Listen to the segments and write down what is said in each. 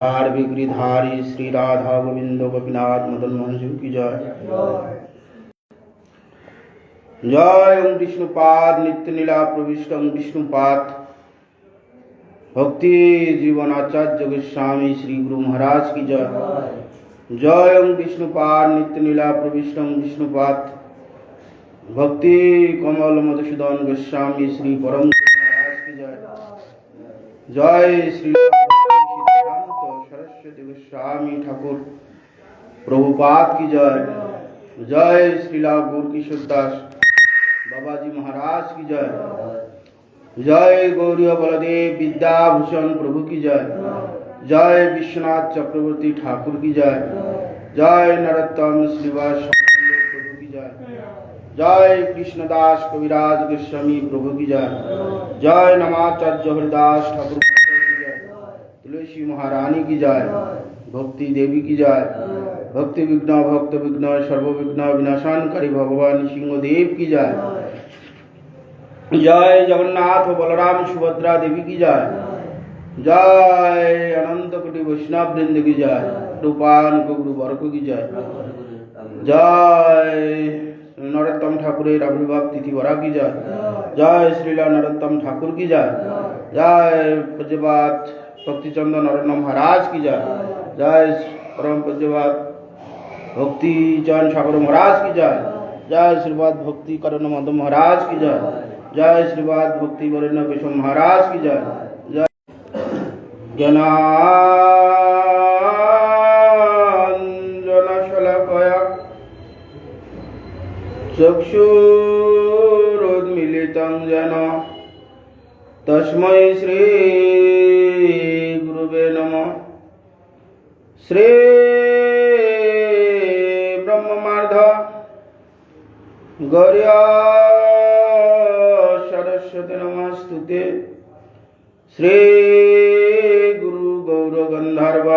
हार विग्रीधारी श्री राधा गोविंद गोपीनाथ मदन मोहन शिव की जय। जय ओम विष्णुपाद नित्य लीला प्रविष्टम विष्णुपाद भक्ति जीवन आचार्य गोस्वामी श्री गुरु महाराज की जय। जय ओम विष्णुपाद नित्य लीला प्रविष्टम विष्णुपाद भक्ति कमल मधुसूदन गोस्वामी श्री परम महाराज की जय। जय श्री सरस्वती गोस्वामी ठाकुर प्रभुपाद की जय। जय श्रीला गौर किशोर दास बाबा जी महाराज की जय। जय गौरी बलदेव विद्याभूषण प्रभु की जय। जय विश्वनाथ चक्रवर्ती ठाकुर की जय। जय नरोत्तम श्रीवास प्रभु की जय। जय कृष्णदास कविराज गोस्वामी प्रभु की जय। जय नमाचार्य हरिदास ठाकुर की जय। तुलसी महारानी की जय। भक्ति देवी की जय। भक्ति विघ्न भक्त विघ्न सर्व विघ्न विनाशानकारी भगवान सिंह देव की जय। जय जगन्नाथ बलराम सुभद्रा देवी की जय। जय अनंत कोटि वैष्णव वृंद की जय। रूपान गुरु वर्ग की जय। जय नरोत्तम ठाकुर आविर्भाव तिथि वरा की जय। जय श्रीला नरोत्तम ठाकुर की जय। जय पूज्यपाद भक्तिचंद नरेंद्र महाराज की जय। जय परम पूज्यपाद भक्ति चरण सागर महाराज की जय। जय श्रीपाद भक्ति करण मधु महाराज की जय। जय श्रीपाद भक्ति वरेण्य केशव महाराज की जय। जय ज्ञानांजन शलाकया चक्षुरुन्मीलितं येन तस्मै श्री गुरुवे नमः। श्री ब्रह्ममार्ध गौर्य सरस्वती नमस्तुते। श्री गुरु गौर गंधर्व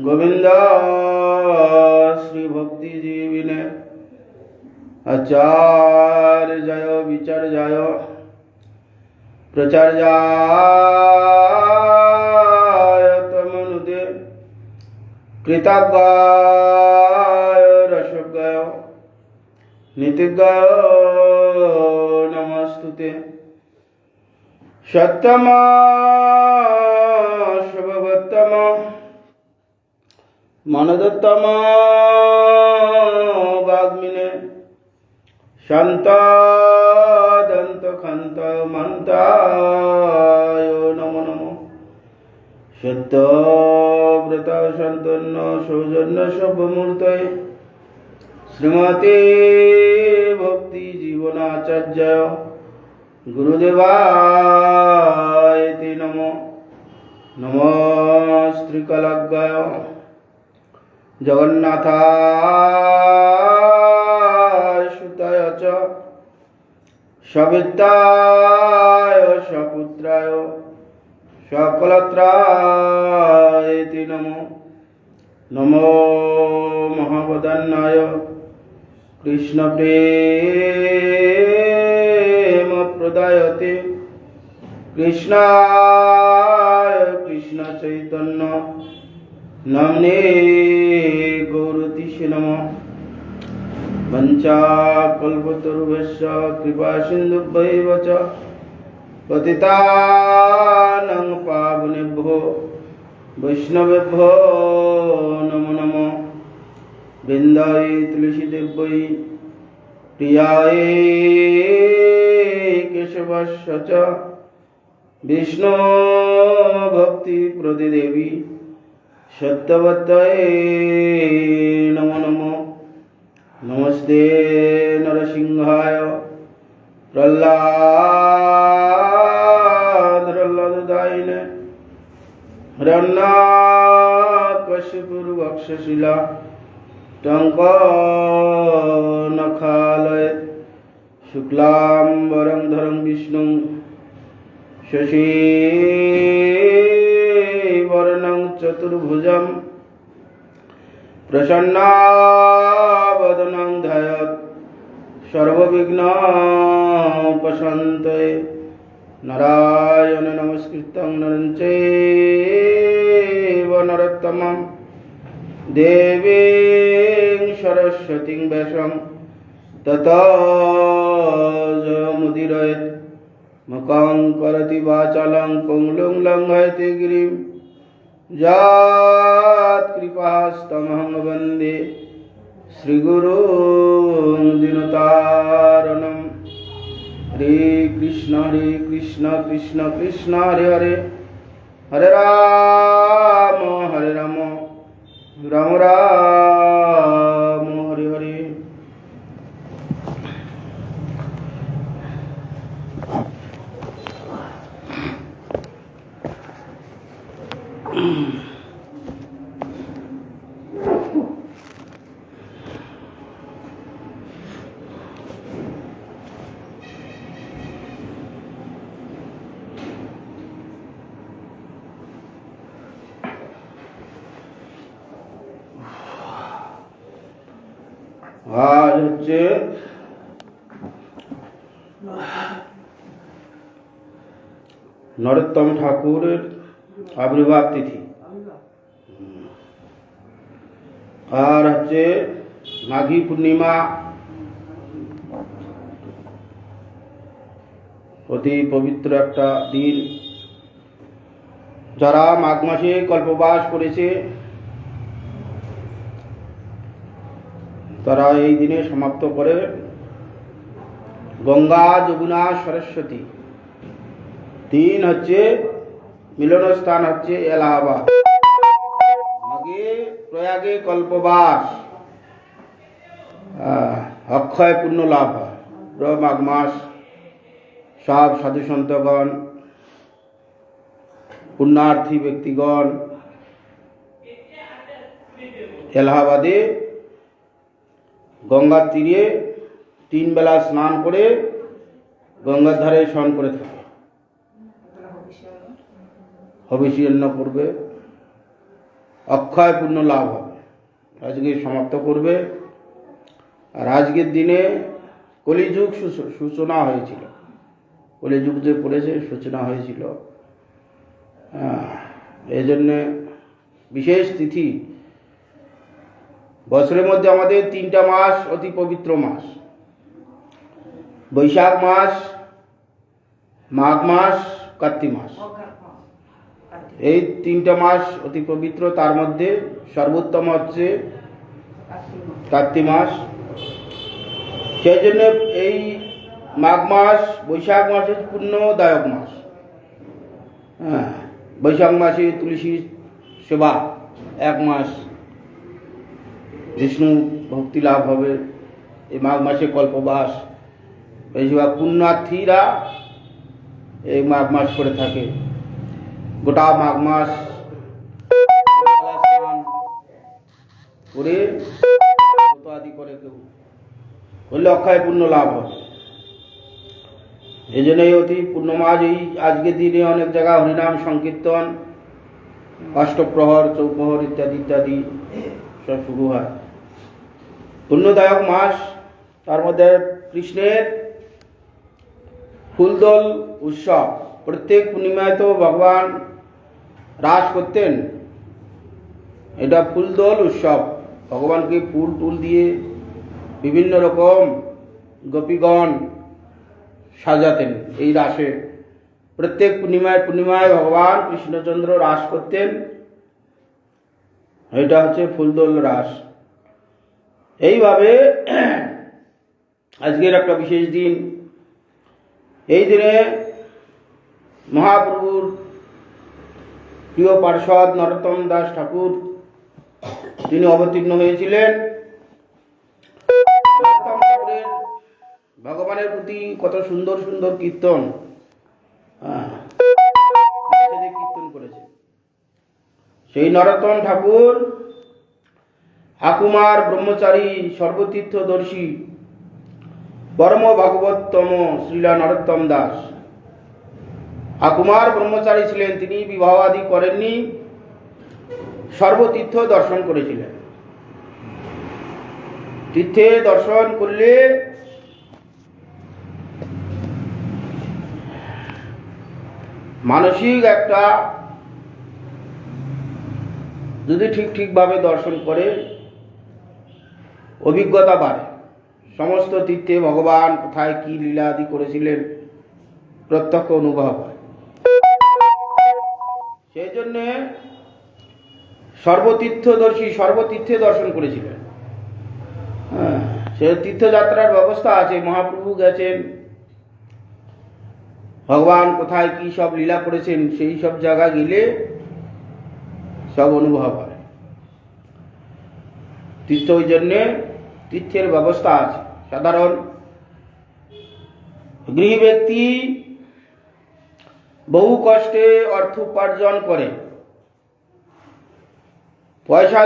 गोविंद श्री भक्ति जीविने आचार्य जय विचार जय प्रचार तमनुदे कृतज्ञाय रसज्ञाय नीतिज्ञाय नमस्तुते। सत्यम शुभवत्तम मनदत्तम वाग्मिने शांत दंत खंत मंताय नमो नमो। सत्य व्रत संतन्न सौजन्य शुभमूर्तये श्रीमते भक्ति जीवनाचार्य गुरुदेवाय ते नमो। नमस्त्रिकलज्ञाय जगन्नाथाय सुताय च सविताय सपुत्राय सकलत्राय ते नमो। नमो महावदन्नाय कृष्ण प्रेम प्रदायते कृष्णाय कृष्ण चैतन्य नाम्ने गौरतिसे नमः। वंचाकल्पतरुभ्यश्च कृपा सिन्धुभ्यैव च पतितानां पावनेभ्यो वैष्णवेभ्यो नमो नमः। वृन्दाय तुलसीदेव्यै प्रियाय केशवस्य च विष्णु भक्ति प्रदे देवी सत्यवत्यै नमो नमः। नमस्ते नरसिंहाय प्रह्लादायिने हिरण्यकशिपुर्वक्षशिला टङ्कनखालये शुक्लाम्बरं धरं विष्णुं शशिवर्णं चतुर्भुजं प्रसन्नवदनं ध्यायेत् सर्वविघ्नोपशान्तये। नारायण नमस्कृतं नरं चैव नरोत्तमं देवीं सरस्वतीं व्यासं ततो जयमुदीरयेत् मुखं करोति वाचालं पंगुं लङ्घयते गिरिं यत्कृपास्तमहं वन्दे श्रीगुरुं दीनतारिणम्। हरे कृष्ण कृष्ण कृष्ण हरे हरे, हरे राम राम राम हरे हरे। आज হচ্ছে নরোত্তম ঠাকুরের আবির্ভাব তিথি, আর হচ্ছে মাঘী পূর্ণিমা। অতি পবিত্র একটা দিন। যারা মাঘ মাসে কল্পবাস করেছে তারা এই দিনে সমাপ্ত করে গঙ্গা যমুনা সরস্বতী। তিন হচ্ছে মিলনস্থান হচ্ছে এলাহাবাদ। আগে প্রয়াগে কল্পবাস, অক্ষয় পুণ্য লাভ হয়। মাঘ মাস সব সাধু সন্তগণ, পুণ্যার্থী ব্যক্তিগণ এলাহাবাদে গঙ্গার তীরে 3 বেলা স্নান করে গঙ্গার ধারে শয়ন করে থাকে। হবিষ্যান্ন করবে, অক্ষয় পুণ্য লাভ হবে। আজকে সমাপ্ত করবে। আর আজকের দিনে কলিযুগ সূচনা হয়েছিল। কলিযুগ যে পড়েছে সূচনা হয়েছিল, এই জন্যে বিশেষ তিথি। বছরের মধ্যে আমাদের 3টা মাস অতি পবিত্র মাস, বৈশাখ মাস, মাঘ মাস, কার্তিক মাস। এই 3টা মাস অতি পবিত্র। তার মধ্যে সর্বোত্তম হচ্ছে কার্তিক মাস। সেই জন্য এই মাঘ মাস, বৈশাখ মাস হচ্ছে পুণ্যদায়ক মাস। বৈশাখ মাসে তুলসী সেবা 1 মাস, বিষ্ণু ভক্তি লাভ হবে। এই মাঘ মাসে কল্পবাস, বেশিরভাগ পুণ্যার্থীরা এই মাঘ মাস করে থাকে। গোটা মাঘ মাস স্নান করে আদি করে কেউ করলে অক্ষয় পুণ্য লাভ হবে। এই জন্যই অতি পূর্ণ মাস। এই আজকের দিনে অনেক জায়গায় হরিনাম সংকীর্তন, অষ্টপ্রহর, চৌপ্রহর ইত্যাদি ইত্যাদি সব শুরু হয়। পুণ্যদায়ক মাস। তার মধ্যে কৃষ্ণের ফুলদোল উৎসব। প্রত্যেক পূর্ণিমায় তো ভগবান রাস করতেন। এটা ফুলদোল উৎসব। ভগবানকে ফুল টুল দিয়ে বিভিন্ন রকম গোপীগণ সাজাতেন এই রাসে। প্রত্যেক পূর্ণিমায় ভগবান কৃষ্ণচন্দ্র রাস করতেন। এটা হচ্ছে ফুলদোল রাস। এইভাবে আজকের একটা বিশেষ দিন। এই দিনে মহাপ্রভুর প্রিয় পার্ষদ নরোত্তম দাস ঠাকুর তিনি অবতীর্ণ হয়েছিলেন। ভগবানের প্রতি কত সুন্দর সুন্দর কীর্তন কীর্তন করেছে। সেই নরোত্তম ঠাকুর আকুমার ব্রহ্মচারী সর্বতীর্থদর্শী পরম ভাগবততম শ্রীলা নরোত্তম দাস আকুমার ব্রহ্মচারী ছিলেন। তিনি বিবাহ আদি করেননি, সর্বতীর্থ দর্শন করেছিলেন। তীর্থে দর্শন করলে মানসিক একটা যদি ঠিকভাবে দর্শন করে অভিজ্ঞতা বাড়ে। সমস্ত তীর্থে ভগবান কোথায় কি লীলা আদি করেছিলেন প্রত্যক্ষ অনুভব হয়। সেই জন্যে সর্বতীর্থে দর্শন করেছিলেন। সে তীর্থযাত্রার ব্যবস্থা আছে, মহাপ্রভু গেছেন, ভগবান কোথায় কি সব লীলা করেছেন সেই সব জায়গা গেলে সব অনুভব হয়। তীর্থ ওই জন্যে তীর্থের ব্যবস্থা আছে। সাধারণ গৃহী ব্যক্তি বহু কষ্টে অর্থ উপার্জন করে, পয়সা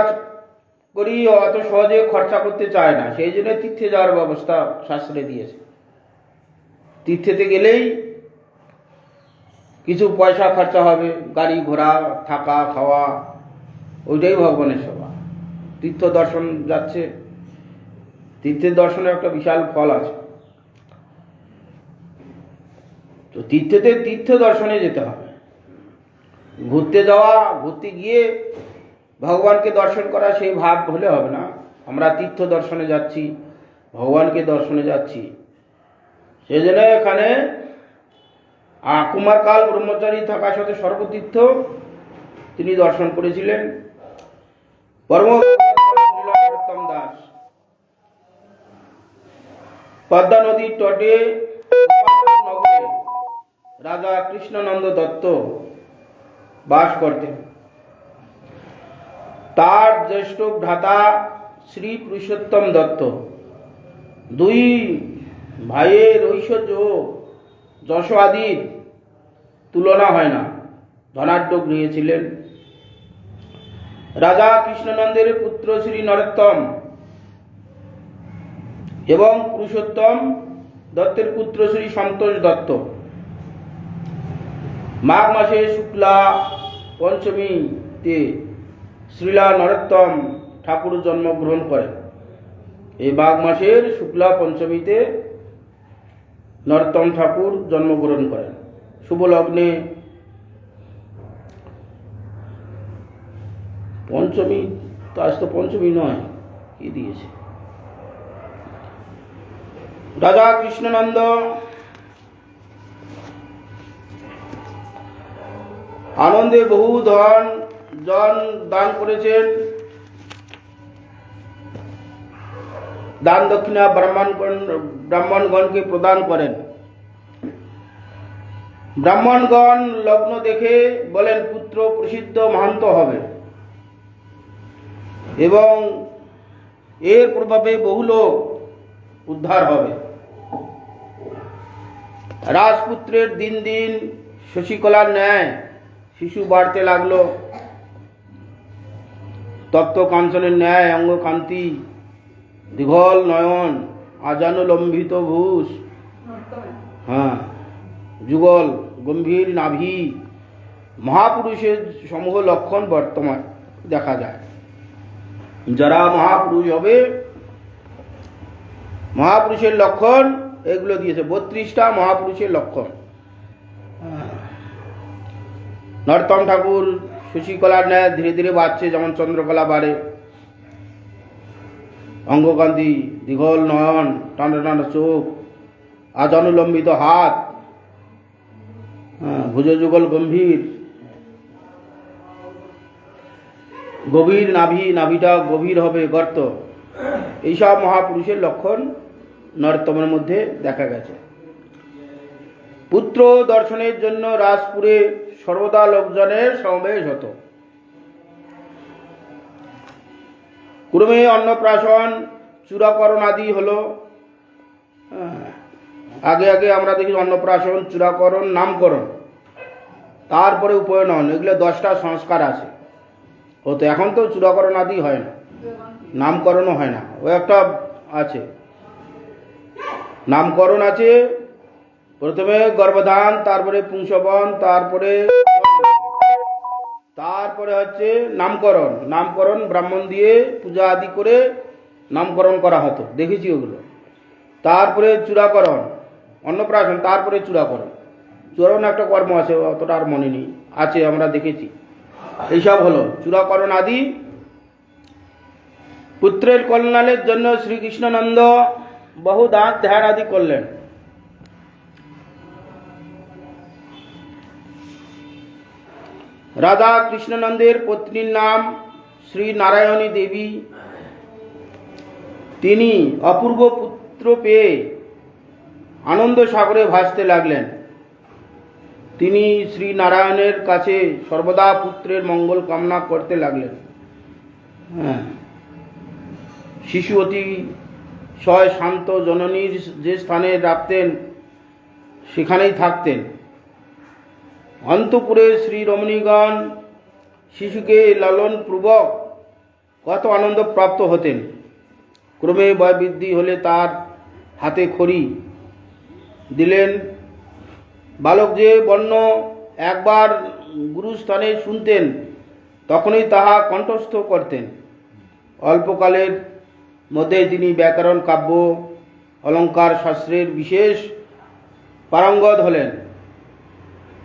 করি অত সহজে খরচা করতে চায় না, সেই জন্য তীর্থে যাওয়ার ব্যবস্থা শাস্ত্রে দিয়েছে। তীর্থেতে গেলেই কিছু পয়সা খরচা হবে, গাড়ি ঘোড়া থাকা খাওয়া, ওইটাই ভগবানের সেবা। তীর্থ দর্শন যাচ্ছে, তীর্থের দর্শনের একটা বিশাল ফল আছে। তো তীর্থ দর্শনে যেতে হবে। ঘুরতে গিয়ে ভগবানকে দর্শন করা সেই ভাব হলে হবে না। আমরা তীর্থ দর্শনে যাচ্ছি, ভগবানকে দর্শনে যাচ্ছি। সেই জন্য এখানে কুমারকাল ব্রহ্মচারী থাকার সাথে সর্বতীর্থ তিনি দর্শন করেছিলেন। পরম দাস পদ্মা নদীর তটে রাজা কৃষ্ণনন্দ দত্ত বাস করতেন। তার জ্যেষ্ঠ ভ্রাতা শ্রী পুরুষোত্তম দত্ত, দুই ভাইয়ের ঐশ্বর্য যশ আদির তুলনা হয় না, ধনাঢ্য গৃহে ছিলেন। রাজা কৃষ্ণনন্দের পুত্র শ্রী নরোত্তম এবং পুরুষোত্তম দত্তের পুত্র শ্রী সন্তোষ দত্ত মাঘ মাসে শুক্লা পঞ্চমীতে শ্রীলা নরোত্তম ঠাকুর জন্মগ্রহণ করেন। এই মাঘ মাসের শুক্লা পঞ্চমীতে নরোত্তম ঠাকুর জন্মগ্রহণ করেন। শুভ লগ্নে পঞ্চমী, তো আজ তো পঞ্চমী নয়, কি দিয়েছে। রাজা কৃষ্ণনন্দ আনন্দে বহু জন দান করেছেন। দান দক্ষিণা ব্রাহ্মণগণকে প্রদান করেন। ব্রাহ্মণগণ লগ্ন দেখে বলেন পুত্র প্রসিদ্ধ মাহান্ত হবে এবং এর প্রভাবে বহু লোক উদ্ধার হবে। রাজপুত্রের দিন দিন শশীকলার ন্যায় শিশু বাড়তে লাগলো। তপ্ত কাঞ্চনের ন্যায় অঙ্গকান্তি, দীঘল নয়ন, আজানুলম্বিত ভূষ, যুগল গম্ভীর নাভি, মহাপুরুষের সমূহ লক্ষণ বর্তমান দেখা যায়। যারা মহাপুরুষ হবে, মহাপুরুষের লক্ষণ এগুলো দিয়েছে, 32টা মহাপুরুষের লক্ষণ। নরোত্তম ঠাকুর শশীকলার ন্যায় ধীরে ধীরে বাড়ছে, যেমন চন্দ্রকলা বাড়ে। অঙ্গকান্তি, দীঘল নয়ন, টানা টানা চোখ, আজানুলম্বিত হাত, ভুজযুগল গম্ভীর, গভীর নাভিটা গভীর হবে, গর্ত। এইসব মহাপুরুষের লক্ষণ নরোত্তমের মধ্যে দেখা গেছে। পুত্র দর্শনের জন্য রাজপুরে সর্বদা লোকজনের সমাবেশ হতো। ক্রমে অন্নপ্রাশন, চূড়াকরণ আদি হলো। আগে আমরা দেখি অন্নপ্রাশন, চূড়াকরণ, নামকরণ, তারপরে উপনয়ন, এগুলো 10টা সংস্কার আছে হতো। এখন তো চূড়াকরণ আদি হয় না, নামকরণও হয় না। ও একটা আছে, নামকরণ আছে। প্রথমে গর্ভধান, তারপরে পুংসবন, তারপরে হচ্ছে নামকরণ ব্রাহ্মণ দিয়ে পূজা আদি করে নামকরণ করা হতো, দেখেছি ওগুলো। তারপরে চূড়াকরণ, অন্নপ্রাশন, তারপরে চূড়াকরণ একটা কর্ম আছে, অতটা আর মনে নেই, আছে আমরা দেখেছি। এইসব হলো চূড়াকরণ আদি। পুত্রের কল্যাণের জন্য শ্রীকৃষ্ণনন্দ বহু দান ধ্যান আদি করলেন। রাধা কৃষ্ণনন্দের পত্নীর নাম শ্রী নারায়ণী দেবী। তিনি অপূর্ব পুত্র পেয়ে আনন্দ সাগরে ভাসতে লাগলেন। তিনি শ্রী নারায়ণের কাছে সর্বদা পুত্রের মঙ্গল কামনা করতে লাগলেন। শিশু অতিশয় শান্ত জননীর যে স্থানে রাখতেন সেখানেই থাকতেন। অন্তপুরে শ্রী রমণীগণ শিশুকে লালন পূর্বক কত আনন্দ প্রাপ্ত হতেন। ক্রমে বয়বৃদ্ধি হলে তার হাতে খড়ি দিলেন। বালক যে বর্ণ একবার গুরুস্থানে শুনতেন তখনই তাহা কণ্ঠস্থ করতেন। অল্পকালের মধ্যে তিনি ব্যাকরণ, কাব্য, অলঙ্কার শাস্ত্রের বিশেষ পারঙ্গত হলেন।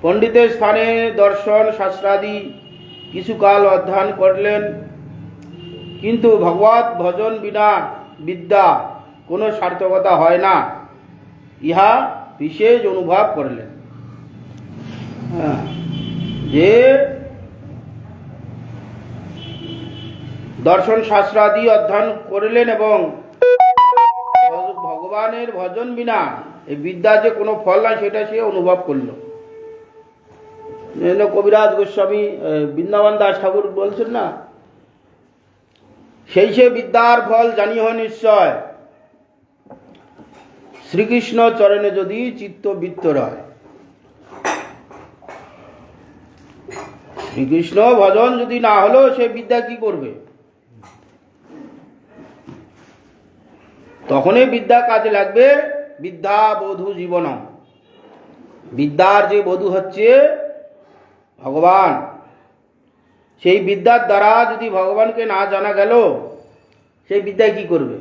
পণ্ডিতের স্থানে দর্শন শাস্ত্রাদি কিছুকাল অধ্যয়ন করলেন, কিন্তু ভগবত ভজন বিনা বিদ্যা কোনো সার্থকতা হয় না, ইহা বিশেষ অনুভব করলেন। যে দর্শন শাস্ত্রাদি অধ্যয়ন করলেন এবং ভগবানের ভজন বিনা এই বিদ্যা যে কোনো ফল নাই সেটা সে অনুভব করল। কবিরাজ গোস্বামী বৃন্দাবন দাস ঠাকুর বলছেন না, সেই সে বিদ্যার ফল জানিও নিশ্চয়, শ্রীকৃষ্ণ চরণে যদি চিত্তবৃত্ত রয়। শ্রীকৃষ্ণ ভজন যদি না হলো সে বিদ্যা কি করবে? তখনই বিদ্যা কাজে লাগবে। বিদ্যা বধূ জীবনম, বিদ্যার যে বধূ হচ্ছে ভগবান। সেই বিদ্যার দ্বারা যদি ভগবানকে না জানা গেল সেই বিদ্যা কি করবে?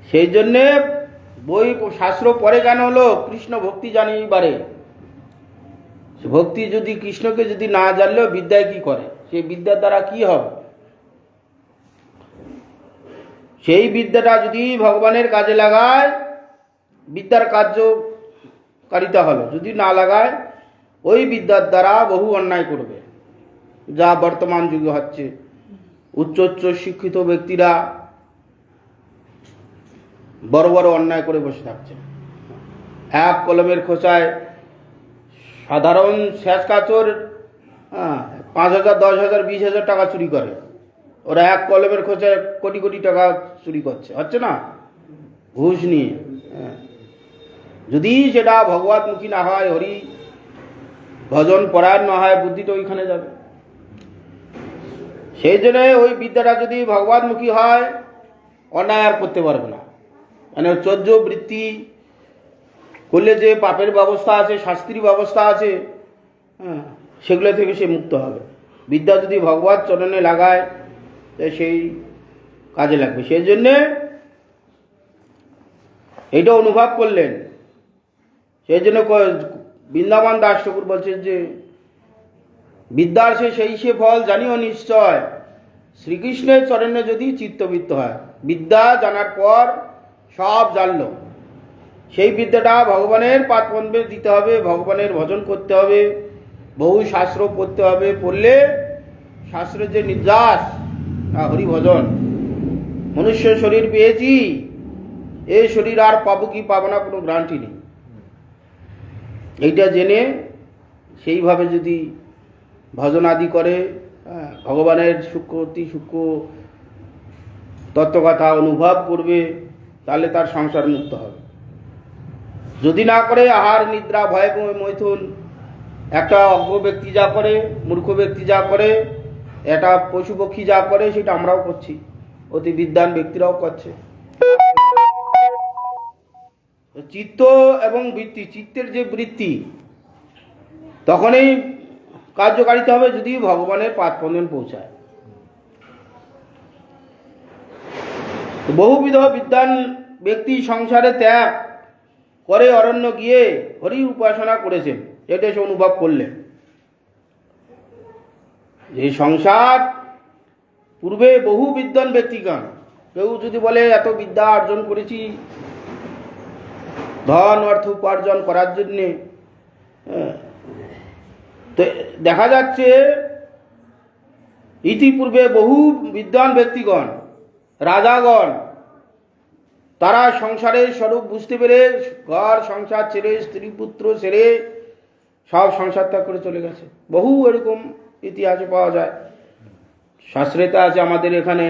সেই জন্যে বই শাস্ত্র পরে কেন হলো? কৃষ্ণ ভক্তি জানিবারে। ভক্তি যদি কৃষ্ণকে যদি না জানলেও বিদ্যায় কি করে? সেই বিদ্যার দ্বারা কি হবে? সেই বিদ্যাটা যদি ভগবানের কাজে লাগায় বিদ্যার কার্যকারিতা হলো, যদি না লাগায় ওই বিদ্যার দ্বারা বহু অন্যায় করবে, যা বর্তমান যুগে হচ্ছে। উচ্চ উচ্চ শিক্ষিত ব্যক্তিরা বড় বড় অন্যায় করে বসে থাকছে। এক কলমের খোঁচায় সাধারণ শেষ কাচর 5,000, 10,000, 20,000 টাকা চুরি করে। ওরা এক কলমের খোঁচায় কোটি কোটি টাকা চুরি করছে, হচ্ছে না? ঘুষ নিয়ে। যদি সেটা ভগবতমুখী না হয়, হরি ভজন পরায়ণ না হয়, বুদ্ধিটা ওইখানে যাবে। সেই জন্য ওই বিদ্যাটা যদি ভগবতমুখী হয় অন্যায় আর করতে পারবে না। মানে চৌর্য বৃত্তি করলে যে পাপের ব্যবস্থা আছে, শাস্তির ব্যবস্থা আছে, সেগুলো থেকে সে মুক্ত হবে। বিদ্যা যদি ভগবত চরণে লাগায় সেই কাজে লাগবে। সেই জন্যে এইটা অনুভব করলেন। সেই জন্য বৃন্দাবন দাস ঠাকুর বলছেন যে বিদ্যার সেই সে ফল জানিও নিশ্চয়, শ্রীকৃষ্ণের চরণে যদি চিত্তবৃত্ত হয়। বিদ্যা জানার পর সব জানলো, সেই বিদ্যাটা ভগবানের পাদপদ্মে দিতে হবে, ভগবানের ভজন করতে হবে, বহু শাস্ত্র পড়তে হবে। পড়লে শাস্ত্রের যে নির্যাস হরি ভজন। মনুষ্য শরীর পেয়েছি, এই শরীর আর পাবো কি পাবো না কোনো গ্যারান্টি নেই। এইটা জেনে সেইভাবে যদি ভজন আদি করে, ভগবানের সূক্ষ্ম অতি সূক্ষ্ম তত্ত্বকথা অনুভব করবে, তাহলে তার সংসার মুক্ত হবে। যদি না করে আহার নিদ্রা ভয় মৈথুন, একটা অজ্ঞ ব্যক্তি যা করে, মূর্খ ব্যক্তি যা করে, একটা পশু পক্ষী যা করে, সেটা আমরাও করছি, অতি বিদ্বান ব্যক্তিরাও করছে। চিত্ত এবং বৃত্তি, চিত্তের যে বৃত্তি তখনই কার্যকারিতা হবে যদি ভগবানের পাদপদ্মে পৌঁছায়। বহুবিধ বিদ্বান ব্যক্তি সংসারে ত্যাগ করে অরণ্য গিয়ে হরি উপাসনা করেছেন, এটা সে অনুভব করলেন। যে সংসার পূর্বে বহু বিদ্বান ব্যক্তিগণ, কেউ যদি বলে এত বিদ্যা অর্জন করেছি ধন অর্থ উপার্জন করার জন্যে, তো দেখা যাচ্ছে ইতিপূর্বে বহু বিদ্বান ব্যক্তিগণ, রাজাগণ, তারা সংসারের স্বরূপ বুঝতে পেরে ঘর সংসার ছেড়ে, স্ত্রী পুত্র ছেড়ে সব সংসার ত্যাগ করে চলে গেছে। বহু এরকম ইতিহাসে পাওয়া যায়, শাস্ত্রেতে আছে। আমাদের এখানে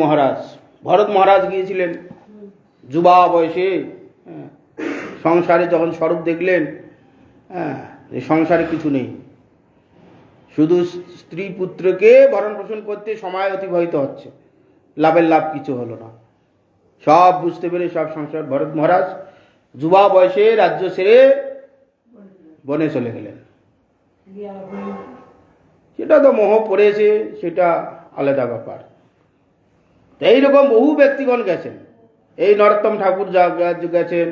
মহারাজ ভরত মহারাজ গিয়েছিলেন যুবা বয়সে, সংসারে যখন স্বরূপ দেখলেন যে সংসারে কিছু নেই, শুধু স্ত্রী পুত্রকে ভরণ পোষণ করতে সময় অতিবাহিত হচ্ছে, লাভের লাভ কিছু হলো না, সব বুঝতে পেরে সব সংসার ভরত মহারাজ যুবা বয়সে রাজ্য ছেড়ে বনে চলে গেলেন। সেটা তো মোহ পড়েছে, সেটা আলাদা ব্যাপার। এইরকম বহু ব্যক্তিগণ গেছেন। এই নরোত্তম ঠাকুর গেছেন,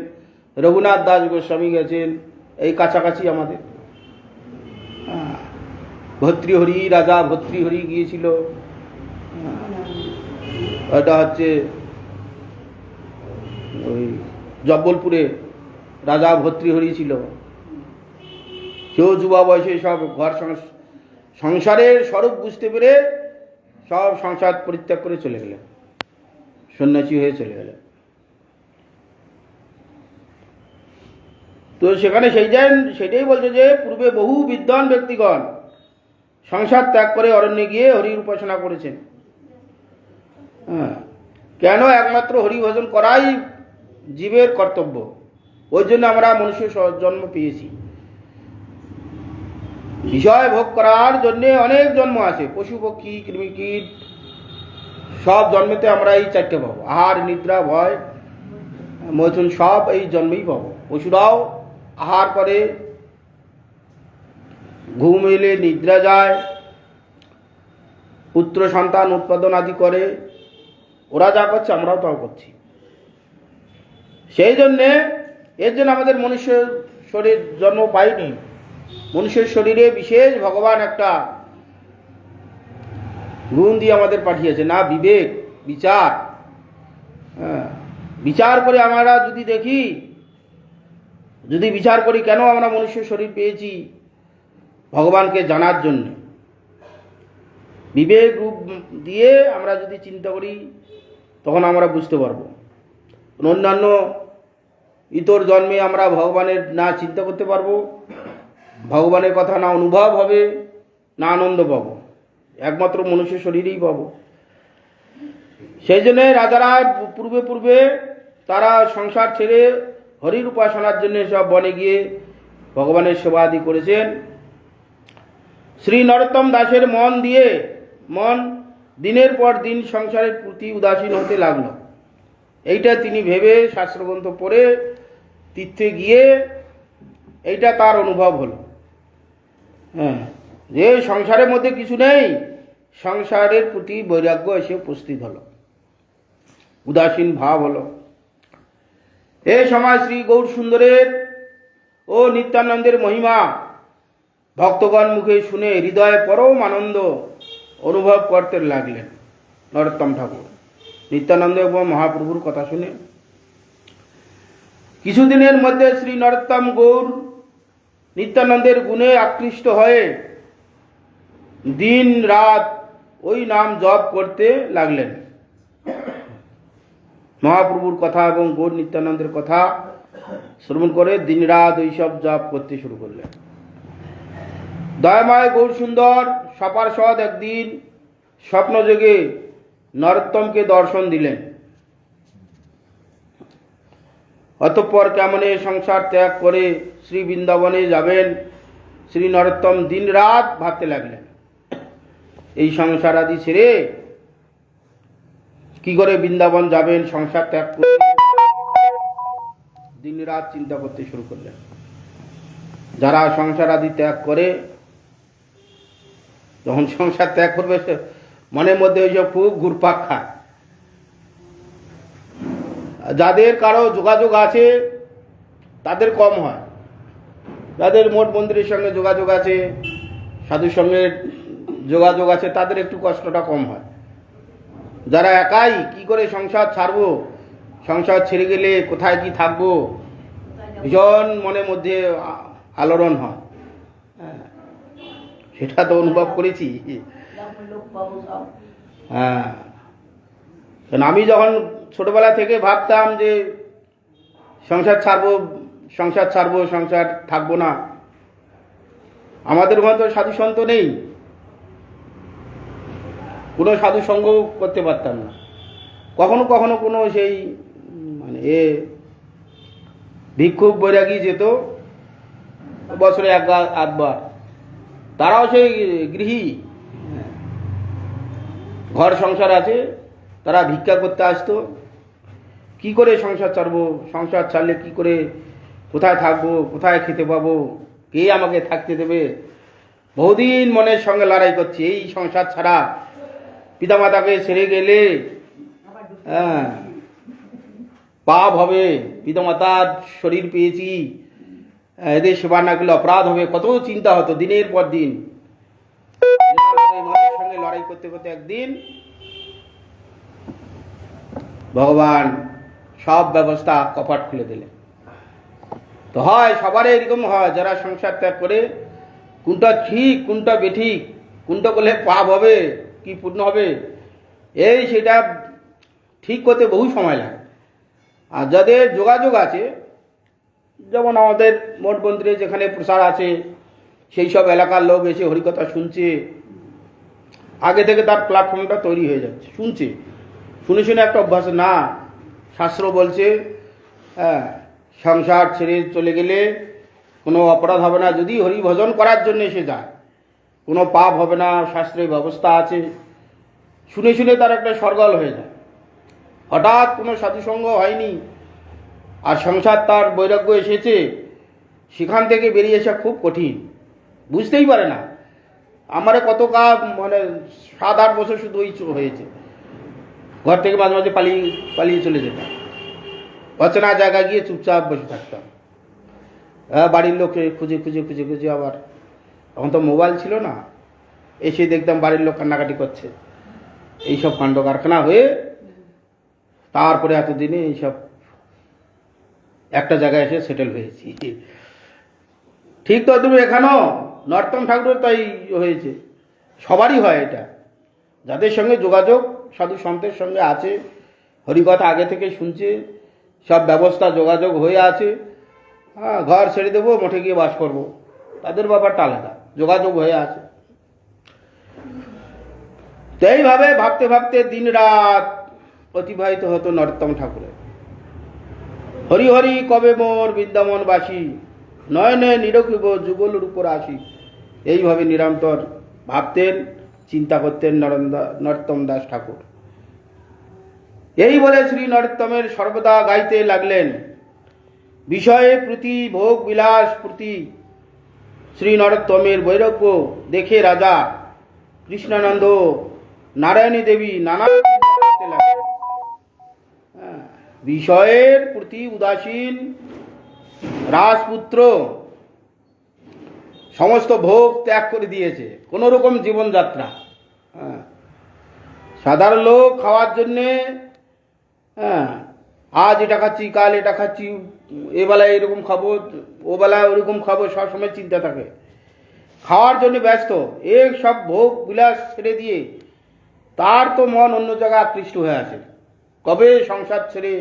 রঘুনাথ দাস গোস্বামী গেছেন, এই কাছাকাছি আমাদের। ভর্তৃহরি, রাজা ভর্তৃহরি গিয়েছিল, এটা হচ্ছে ওই জব্বলপুরে রাজা ভর্তৃহরি ছিল। কেউ যুবা বয়সে সব ঘর সংসারের স্বরূপ বুঝতে পেরে সব সংসার পরিত্যাগ করে চলে গেলেন, সন্ন্যাসী হয়ে চলে গেলেন। তো সেখানে সেটাই বলছে যে পূর্বে বহু বিদ্বান ব্যক্তিগণ সংসার ত্যাগ করে অরণ্যে গিয়ে হরির উপাসনা করেছেন। কেন? একমাত্র হরি ভজন করাই জীবের কর্তব্য। ওই জন্য আমরা মনুষ্য জন্ম পেয়েছি। বিষয় ভোগ করার জন্যে অনেক জন্ম আছে, পশু পক্ষী কৃমিকীট সব জন্মেতে আমরা এই চারটে পাবো। আহার, নিদ্রা, ভয়, মৈথুন সব এই জন্মেই পাবো। পশুরাও আহার করে, ঘুম এলে নিদ্রা যায়, পুত্র সন্তান উৎপাদন আদি করে। ওরা যা করছে আমরাও তাও করছি। সেই জন্যে এর জন্য আমাদের মনুষ্য শরীর জন্ম পাইনি। মনুষ্যের শরীরে বিশেষ ভগবান একটা গুণ দিয়ে আমাদের পাঠিয়েছে, না বিবেক, বিচার। বিচার করে আমরা যদি দেখি, যদি বিচার করি কেন আমরা মনুষ্য শরীর পেয়েছি, ভগবানকে জানার জন্য। বিবেক রূপ দিয়ে আমরা যদি চিন্তা করি তখন আমরা বুঝতে পারবো। অন্যান্য ইতর জন্মে আমরা ভগবানের না চিন্তা করতে পারবো, ভগবানের কথা না অনুভব হবে, না আনন্দ পাবো, একমাত্র মনুষ্য শরীরেই পাবো। সেই জন্য রাজারা পূর্বে তারা সংসার ছেড়ে হরির উপাসনার জন্য সব বনে গিয়ে ভগবানের সেবা আদি করেছেন। শ্রী নরোত্তম দাসের মন দিনের পর দিন সংসারের প্রতি উদাসীন হতে লাগলো। এইটা তিনি ভেবে শাস্ত্রগ্রন্থ পড়ে তীর্থে গিয়ে এইটা তার অনুভব হলো, যে সংসারের মধ্যে কিছু নেই। সংসারের প্রতি বৈরাগ্য এসে উপস্থিত হলো, উদাসীন ভাব হলো। এই সময় শ্রী গৌর সুন্দরের ও নিত্যানন্দের মহিমা ভক্তগণ মুখে শুনে হৃদয়ে পরম আনন্দ অনুভব করতে লাগলেন নরোত্তম ঠাকুর। নিত্যানন্দ এবং মহাপ্রভুর কথা শুনে কিছুদিনের মধ্যে শ্রী নরোত্তম গৌর নিত্যানন্দের গুণে আকৃষ্ট হয়ে দিন রাত ওই নাম জপ করতে লাগলেন। মহাপ্রভুর কথা এবং গৌর নিত্যানন্দের কথা শ্রবণ করে দিন রাত ওই সব জপ করতে শুরু করলেন। দয়াময় গৌর সুন্দর সপার্ষদ একদিন স্বপ্নযোগে নরোত্তমকে দর্শন দিলেন। অতঃপর কেমনে সংসার ত্যাগ করে শ্রী বৃন্দাবনে যাবেন শ্রী নরোত্তম দিন রাত ভাবতে লাগলেন। এই সংসার আদি ছেড়ে কি করে বৃন্দাবন যাবেন, সংসার ত্যাগ করে দিন রাত চিন্তা করতে শুরু করলেন। যারা সংসার আদি ত্যাগ করে, যখন সংসার ত্যাগ করবে মনের মধ্যে ওই সব খুব ঘুরপাক খায়। যাদের কারো যোগাযোগ আছে তাদের কম হয়, যাদের মঠ মন্দিরের সঙ্গে যোগাযোগ আছে, সাধুর সঙ্গে যোগাযোগ আছে, তাদের একটু কষ্টটা কম হয়। যারা একাই কি করে সংসার ছাড়বো, সংসার ছেড়ে গেলে কোথায় কি থাকবো, ভীষণ মনের মধ্যে আলোড়ন হয়। সেটা তো অনুভব করেছি। হ্যাঁ, কারণ আমি যখন ছোটবেলা থেকে ভাবতাম যে সংসার ছাড়বো, সংসার ছাড়বো, সংসার থাকবো না, আমাদের মতো সাধু সন্ত নেই, কোনো সাধু সঙ্গ করতে পারতাম না। কখনো কখনো কোনো সেই মানে ভিক্ষুক বৈরাগী যেত বছরে আধবার, তারাও সেই গৃহী, ঘর সংসার আছে, তারা ভিক্ষা করতে আসতো। কি করে সংসার ছাড়বো, সংসার ছাড়লে কি করে, কোথায় থাকবো, কোথায় খেতে পাবো, কে আমাকে থাকতে দেবে। বহুদিন মনের সঙ্গে লড়াই করছি, এই সংসার ছাড়া, পিতামাতাকে ছেড়ে গেলে পাপ হবে, পিতামাতার শরীর পেয়েছি, এদের সেবা না করলে অপরাধ হবে, কত চিন্তা হতো দিনের পর দিন। মনের সঙ্গে লড়াই করতে করতে একদিন ভগবান সব ব্যবস্থা কপাট খুলে দিলেন। তো হয়, সবারই এরকম হয়, যারা সংসার ত্যাগ করে কোনটা ঠিক কোনটা বেঠিক, কোনটা করলে পাপ হবে কি পূর্ণ হবে, এই সেটা ঠিক করতে বহু সময় লাগে। আর যাদের যোগাযোগ আছে, যেমন আমাদের মঠ মন্দিরে যেখানে প্রসার আছে, সেই সব এলাকার লোক এসে হরিকথা শুনছে, আগে থেকে তার প্ল্যাটফর্মটা তৈরি হয়ে যাচ্ছে, শুনছে, শুনে শুনে একটা অভ্যাস। না, শাস্ত্র বলছে সংসার ছেড়ে চলে গেলে কোনো অপরাধ হবে না, যদি হরি ভজন করার জন্য এসে যায় কোনো পাপ হবে না, শাস্ত্রের ব্যবস্থা আছে। শুনে শুনে তার একটা সরগল হয়ে যায়। হঠাৎ কোনো সাধুসঙ্গ হয়নি আর সংসার তার বৈরাগ্য এসেছে, সেখান থেকে বেরিয়ে আসা খুব কঠিন, বুঝতেই পারে না। আমারে কত মানে 7-8 বছর শুধু ওই হয়েছে, ঘর থেকে মাঝে মাঝে পালিয়ে চলে যেতাম, অচেনা জায়গায় গিয়ে চুপচাপ বসে থাকতাম। বাড়ির লোককে খুঁজে খুঁজে খুঁজে খুঁজে, আবার তখন তো মোবাইল ছিল না, এসে দেখতাম বাড়ির লোক কান্নাকাটি করছে। এইসব কাণ্ড কারখানা হয়ে তারপরে এতদিনে এইসব একটা জায়গায় এসে সেটেল হয়েছি। ঠিক তো তুমি এখানেও নরোত্তম ঠাকুরের তাই হয়েছে, সবারই হয় এটা। যাদের সঙ্গে যোগাযোগ সাধু সন্তের সঙ্গে আছে, হরিকথা আগে থেকে শুনছে, সব ব্যবস্থা যোগাযোগ হয়ে আছে, ঘর ছেড়ে দেবো, মঠে গিয়ে বাস করব, তাদের ব্যাপারটা আলাদা, যোগাযোগ হয়ে আছে। তো এইভাবে ভাবতে ভাবতে দিন রাত অতিবাহিত হতো নরোত্তম ঠাকুরের। হরি হরি কবে মোর বৃন্দাবনবাসী, নয়নে নিরখিব যুগলের উপর আসি। এইভাবে নিরন্তর ভাবতেন, চিন্তা করতেন নরোত্তম দাস ঠাকুর। এই বলে শ্রী নরোত্তমের সর্বদা গাইতে লাগলেন, বিষয়ে প্রতি ভোগ বিলাস প্রতি। শ্রী নরোত্তমের বৈরাগ্য দেখে রাজা কৃষ্ণানন্দ নারায়ণী দেবী নানা করতে লাগলেন। বিষয়ের প্রতি উদাসীন রাজপুত্র সমস্ত ভোগ ত্যাগ করে দিয়েছে, কোনো রকম জীবনযাত্রা। সাধারণ লোক খাওয়ার জন্যে আজ এটা খাচ্ছি, কাল এটা খাচ্ছি, এবেলায় এরকম খাবো, ও বেলায় ওরকম খাবো, সবসময় চিন্তা থাকে, খাওয়ার জন্য ব্যস্ত। এই সব ভোগ বিলাস ছেড়ে দিয়ে তার তো মন অন্য জায়গায় আকৃষ্ট হয়ে আছে, কবে সংসার ছেড়ে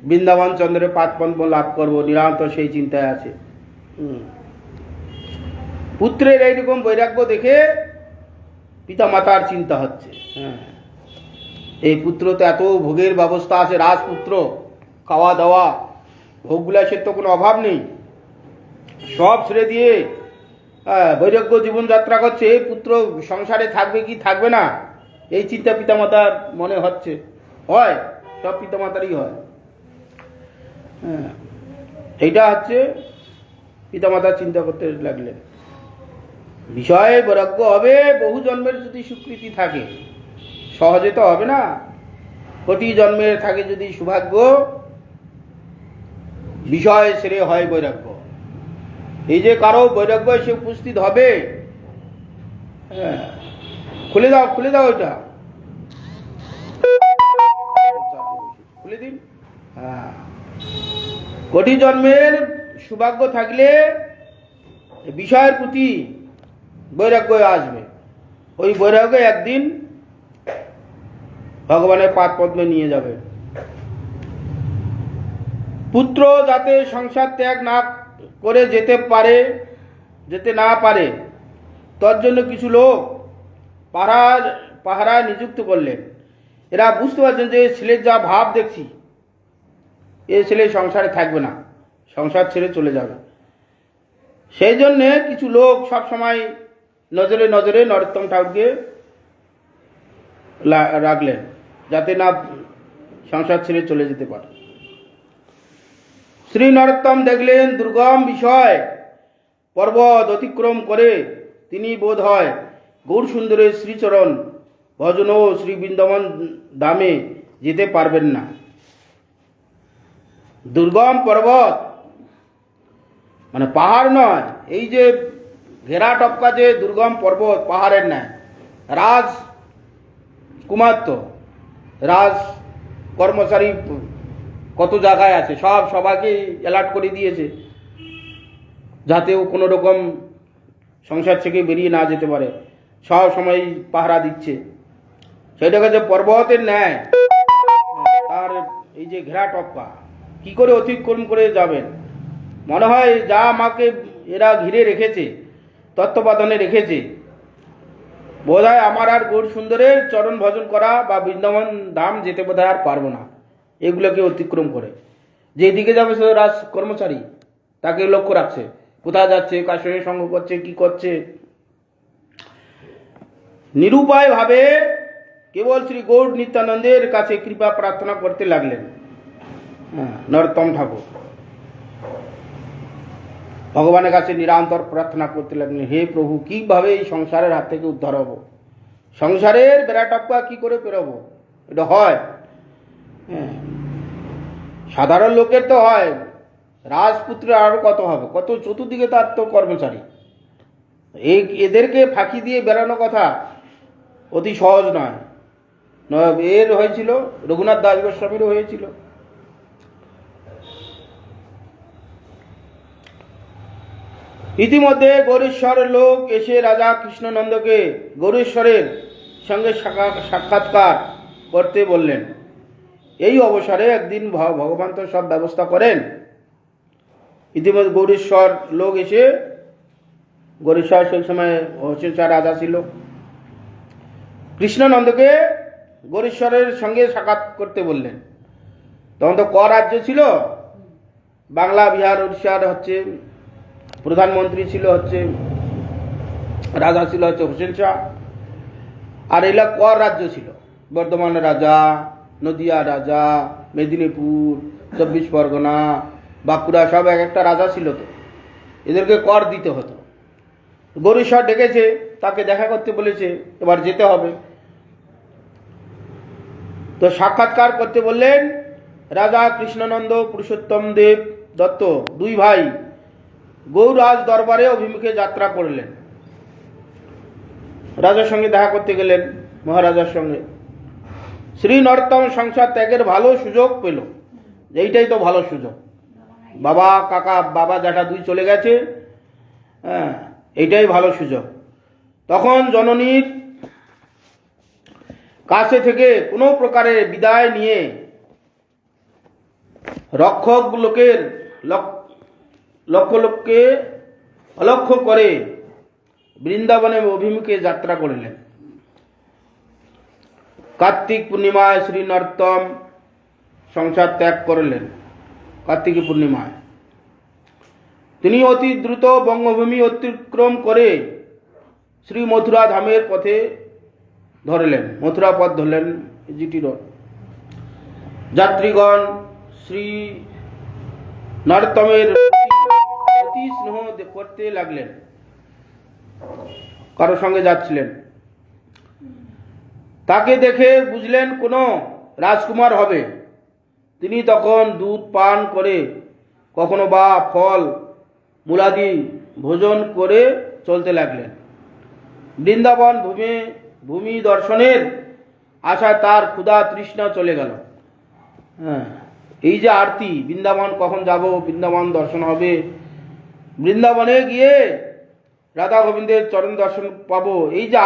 বৃন্দাবন চন্দ্রের পাদপদ্ম লাভ করবো, নিরন্তর সেই চিন্তায় আছে। পুত্রের এইরকম বৈরাগ্য দেখে পিতা মাতার চিন্তা হচ্ছে, এই পুত্র তো এত ভোগের ব্যবস্থা আছে, রাজপুত্র, খাওয়া দাওয়া ভোগ বিলাসের তো কোনো অভাব নেই, সব ছেড়ে দিয়ে বৈরাগ্য জীবনযাত্রা করছে, এই পুত্র সংসারে থাকবে কি থাকবে না, এই চিন্তা পিতামাতার মনে হচ্ছে, হয় সব পিতামাতারই হয়। এইটা হচ্ছে পিতামাতা চিন্তা করতে লাগলেন। বিষয়ে বৈরাগ্য হবে, বহু জন্মের যদি স্বীকৃতি থাকে, সহজে তো হবে না, কোটি জন্মের থাকে যদি সৌভাগ্য, বিষয় ছেড়ে হয় বৈরাগ্য। এই যে কারো বৈরাগ্য এসে উপস্থিত হবে, হ্যাঁ, খুলে দাও ওইটা, খুলে দিন। হ্যাঁ, কোটি জন্মের সৌভাগ্য থাকলে বিষয়ের প্রতি বৈরাগ্য আসবে। ওই বৈরাগ্য একদিন ভগবানের পাদ পদ্মে নিয়ে যাবে। পুত্র যাতে সংসার ত্যাগ না করে যেতে না পারে, তার জন্য কিছু লোক পাহারায় নিযুক্ত করলেন। এরা বুঝতে পারছেন যে ছেলের যা ভাব দেখছি, এ ছেলে সংসারে থাকবে না, সংসার ছেড়ে চলে যাবে। সেই জন্যে কিছু লোক সব সময় নজরে নজরে নরোত্তম ঠাকুরকে রাখলেন, যাতে না সংসার ছেড়ে চলে যেতে পারে। শ্রী নরোত্তম দেখলেন দুর্গম বিষয় পর্বত অতিক্রম করে তিনি বোধ হয় গৌরসুন্দরের শ্রীচরণ ভজন ও শ্রী বৃন্দাবন ধামে যেতে পারবেন না। দুর্গম পর্বত মানে পাহাড় নয়, এই যে ঘেরা টপকা যে দুর্গম পর্বত, পাহাড়ের নয়। রাজকুমার তো রাজ কর্মচারী কত জায়গায় আছে, সবাইকে অ্যালার্ট করে দিয়েছে যাতে ও কোনো রকম সংসার থেকে বেরিয়ে না যেতে পারে, সব সময় পাহারা দিচ্ছে। সেটাকে যে পর্বতের ন্যায় তার এই যে ঘেরা টপকা, কি করে অতিক্রম করে যাবেন? মনে হয় যা আমাকে এরা ঘিরে রেখেছে, তত্ত্বাবধানে রেখেছে, বোধহয় আমার আর গৌর সুন্দরের চরণ ভজন করা বা বৃন্দাবন ধাম যেতে বোধহয় আর পারবো না, এগুলোকে অতিক্রম করে। যেদিকে যাবে সে রাজ কর্মচারী তাকে লক্ষ্য রাখছে, কোথায় যাচ্ছে, কার সঙ্গে সঙ্গ করছে, কি করছে। নিরুপায় ভাবে কেবল শ্রী গৌর নিত্যানন্দের কাছে কৃপা প্রার্থনা করতে লাগলেন। নরোত্তম ঠাকুর ভগবানের কাছে নিরন্তর প্রার্থনা করতে লাগলেন, হে প্রভু, কিভাবে এই সংসারের হাত থেকে উদ্ধার হব? সংসারের বেড়াটপকা কি করে পেরোবো? এটা হয়, সাধারণ লোকের তো হয়, রাজপুত্রের আরো কত হবে, কত চতুর্দিকে তার তো কর্মচারী। এদেরকে ফাঁকি দিয়ে বেড়ানো কথা অতি সহজ নয়। এর হয়েছিল, রঘুনাথ দাস গোস্বামীরও হয়েছিল। ইতিমধ্যে গৌরেশ্বরের লোক এসে রাজা কৃষ্ণনন্দকে গৌরেশ্বরের সঙ্গে সাক্ষাৎকার করতে বললেন। এই অবসরে একদিন ভগবান তো সব ব্যবস্থা করেন। ইতিমধ্যে গৌরেশ্বর লোক এসে, গৌরেশ্বর সেই সময় হোসেনশা রাজা ছিল, কৃষ্ণনন্দকে গৌরেশ্বরের সঙ্গে সাক্ষাৎ করতে বললেন। তখন তো ক রাজ্য ছিল, বাংলা, বিহার, উড়িষ্যার হচ্ছে প্রধানমন্ত্রী ছিল হচ্ছে রাজা ছিল হচ্ছে হোসেন শাহ, আর এগুলা কর রাজ্য ছিল, বর্ধমান রাজা, নদিয়া রাজা, মেদিনীপুর, 24 পরগনা, বাঁকুড়া, সব এক একটা রাজা ছিল। তো এদেরকে কর দিতে হতো। গৌরেশ্বর ডেকেছে, তাকে দেখা করতে বলেছে, এবার যেতে হবে। তো সাক্ষাৎকার করতে বললেন। রাজা কৃষ্ণনন্দ, পুরুষোত্তম দেব দত্ত দুই ভাই গৌরাজ দরবারে অভিমুখে যাত্রা করলেন। রাজার সঙ্গে দেখা করতে গেলেন, মহারাজার সঙ্গে। শ্রী নরোত্তম সংসার ত্যাগের ভালো সুযোগ পেল। এইটাই তো ভালো সুযোগ, বাবা কাকা, বাবা জ্যাঠা দুই চলে গেছে, এইটাই ভালো সুযোগ। তখন জননীর কাছে থেকে কোনো প্রকারের বিদায় নিয়ে রক্ষক লোকের লক্ষ্যকে অলক্ষ্য করে বৃন্দাবনের অভিমুখে যাত্রা করলেন। কার্তিক পূর্ণিমায় শ্রী নরোত্তম সংসার ত্যাগ করলেন। কার্তিকী পূর্ণিমায় তিনি অতি দ্রুত বঙ্গভূমি অতিক্রম করে শ্রী মথুরা ধামের পথে ধরলেন, মথুরা পথ ধরলেন, জিটি রোড। যাত্রীগণ শ্রী নরোত্তমের অতি স্নেহ করতে লাগলেন। কারো সঙ্গে যাচ্ছিলেন, তাকে দেখে বুঝলেন কোনো রাজকুমার হবে। তিনি তখন দুধ পান করে, কখনো বা ফল মূলাদি ভোজন করে চলতে লাগলেন। বৃন্দাবন ভূমি দর্শনের আশায় তার ক্ষুধা তৃষ্ণা চলে গেল। হ্যাঁ, এই যে আরতি, বৃন্দাবন কখন যাব, বৃন্দাবন দর্শন হবে, বৃন্দাবনে গিয়ে রাধা গোবিন্দের চরণ দর্শন পাবো, এই যে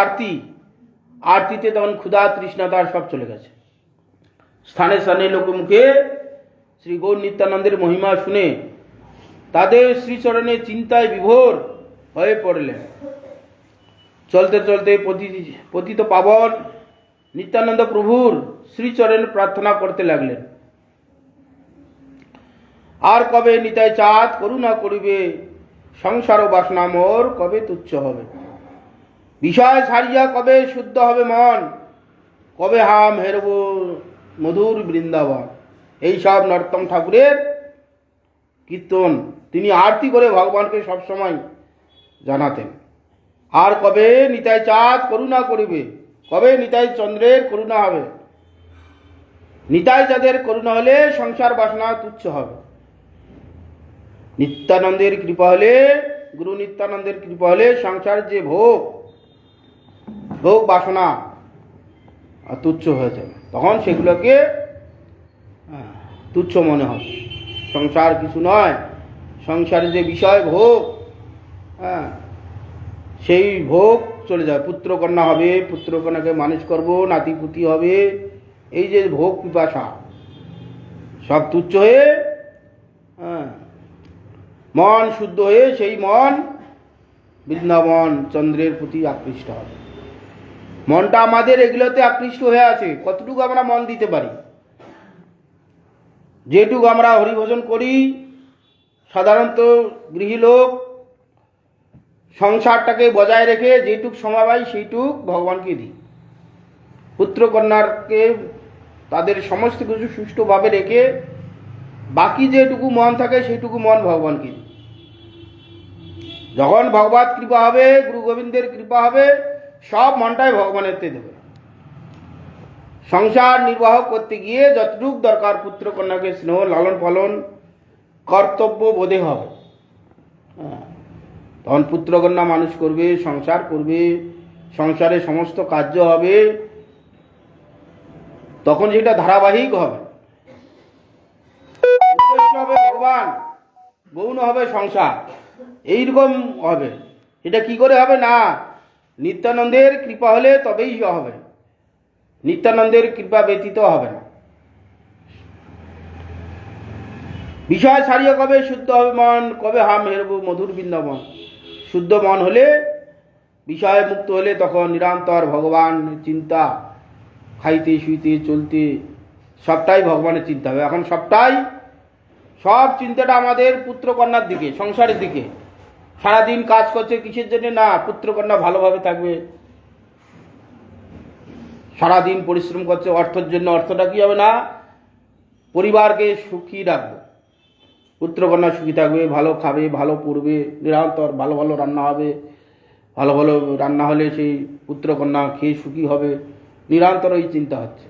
আরতিতে তখন ক্ষুধা তৃষ্ণা তার সব চলে গেছে। স্থানে স্থানে লোকমুখে শ্রী গৌর নিত্যানন্দের মহিমা শুনে তাদের শ্রীচরণে চিন্তায় বিভোর হয়ে পড়লেন। চলতে চলতে পতিত পাবন নিত্যানন্দ প্রভুর শ্রীচরণ প্রার্থনা করতে লাগলেন। আর কবে নিতাই চাঁদ করুণা করিবে, সংসার বাসনা মোর কবে তুচ্ছ হবে। বিষয় ছাড়িয়া কবে শুদ্ধ হবে মন, কবে হাম হেরব মধুর বৃন্দাবন। এই সব নরোত্তম ঠাকুরের কীর্তন তিনি আরতি করে ভগবানকে সবসময় জানাতেন। আর কবে নিতাই চাঁদ করুণা করিবে, কবে নিতাই চন্দ্রের করুণা হবে। নিতাই চাঁদের করুণা হলে সংসার বাসনা তুচ্ছ হবে। নিত্যানন্দের কৃপা হলে, গুরু নিত্যানন্দের কৃপা হলে সংসার যে ভোগ বাসনা তুচ্ছ হয়ে যাবে। তখন সেগুলোকে তুচ্ছ মনে হবে। সংসার কিছু নয়, সংসারের যে বিষয় ভোগ, সেই ভোগ চলে যায়। পুত্র কন্যা হবে, পুত্র কন্যাকে মানুষ করব, নাতিপুতি হবে, এই যে ভোগ পিপাসা সব তুচ্ছ হয়ে মন শুদ্ধ হয়ে সেই মন বৃন্দাবন চন্দ্রের প্রতি আকৃষ্ট হবে। মনটা আমাদের এগুলোতে আকৃষ্ট হয়ে আছে। কতটুকু আমরা মন দিতে পারি? যেটুকু আমরা হরিভজন করি, সাধারণত গৃহী লোক সংসারটাকে বজায় রেখে যেটুক সময় পাই সেইটুক ভগবানকে দিই। পুত্র কন্যাকে তাদের সমস্ত কিছু সুষ্ঠুভাবে রেখে বাকি যেটুকু মন থাকে সেইটুকু মন ভগবানকে দিই। যখন ভগবত কৃপা হবে, গুরু গোবিন্দের কৃপা হবে, সব মনটাই ভগবানেরতে দেবে। সংসার নির্বাহ করতে গিয়ে যতটুকু দরকার পুত্র কন্যাকে স্নেহ লালন পালন কর্তব্য বোধে হবে। তখন পুত্র কন্যা মানুষ করবে, সংসার করবে, সংসারে সমস্ত কার্য হবে, তখন সেটা ধারাবাহিক হবে। উদ্দেশ্য হবে ভগবান, গৌণ হবে সংসার, এইরকম হবে। এটা কি করে হবে? না, নিত্যানন্দের কৃপা হলে তবেই হবে। নিত্যানন্দের কৃপা ব্যতীত হবে না। বিষয় ছাড়িয়ে কবে শুদ্ধ হবে মন, কবে হাম হেরব মধুর বৃন্দাবন। শুদ্ধ মন হলে, বিষয় মুক্ত হলে তখন নিরন্তর ভগবান চিন্তা, খাইতে শুইতে চলতে সবটাই ভগবানের চিন্তা হবে। এখন সব চিন্তাটা আমাদের পুত্র কন্যার দিকে, সংসারের দিকে। সারাদিন কাজ করছে কিসের জন্য? না, পুত্র কন্যা ভালোভাবে থাকবে। সারাদিন পরিশ্রম করছে অর্থের জন্য। অর্থটা কি হবে? না, পরিবারকে সুখী রাখবে। পুত্র কন্যা সুখী থাকবে, ভালো খাবে, ভালো পড়বে, নিরন্তর ভালো ভালো রান্না হবে। ভালো ভালো রান্না হলে সেই পুত্র কন্যা খেয়ে সুখী হবে। নিরন্তর এই চিন্তা হচ্ছে।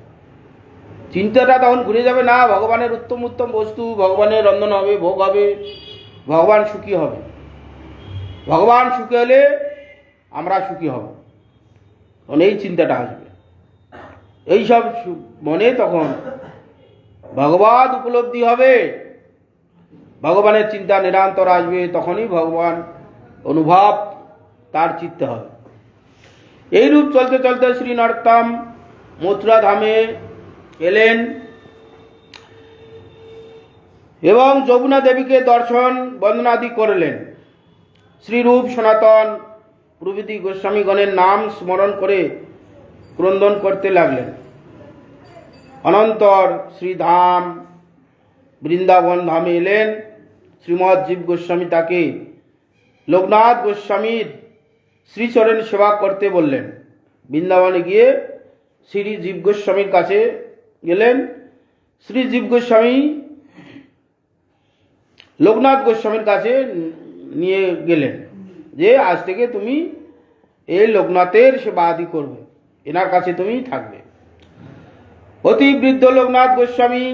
চিন্তাটা তখন ঘুরে যাবে না, ভগবানের উত্তম উত্তম বস্তু, ভগবানের রন্ধন হবে, ভোগ হবে, ভগবান সুখী হবে। ভগবান সুখী হলে আমরা সুখী হব। তখন এই চিন্তাটা আসবে। এইসব মনে তখন ভগবত উপলব্ধি হবে, ভগবানের চিন্তা নিরন্তর আসবে, তখনই ভগবান অনুভব তার চিত্তে হবে। এইরূপ চলতে চলতে শ্রী নরোত্তম মথুরা ধামে এলেন এবং যমুনা দেবীকে দর্শন বন্দনাদি করলেন। শ্রীরূপ সনাতন প্রভৃতি গোস্বামীগণের নাম স্মরণ করে ক্রন্দন করতে লাগলেন। অনন্তর শ্রীধাম বৃন্দাবন ধামে এলেন। শ্রীমৎ জীব গোস্বামী তাকে লোকনাথ গোস্বামীর শ্রীচরণ সেবা করতে বললেন। বৃন্দাবনে গিয়ে শ্রী জীব গোস্বামীর কাছে গেলেন। শ্রী জীব গোস্বামী লোকনাথ গোস্বামীর কাছে নিয়ে গেলেন যে আজ থেকে তুমি এই লোকনাথের সেবা আদি করবে, এনার কাছে তুমি থাকবে। অতি বৃদ্ধ লোকনাথ গোস্বামী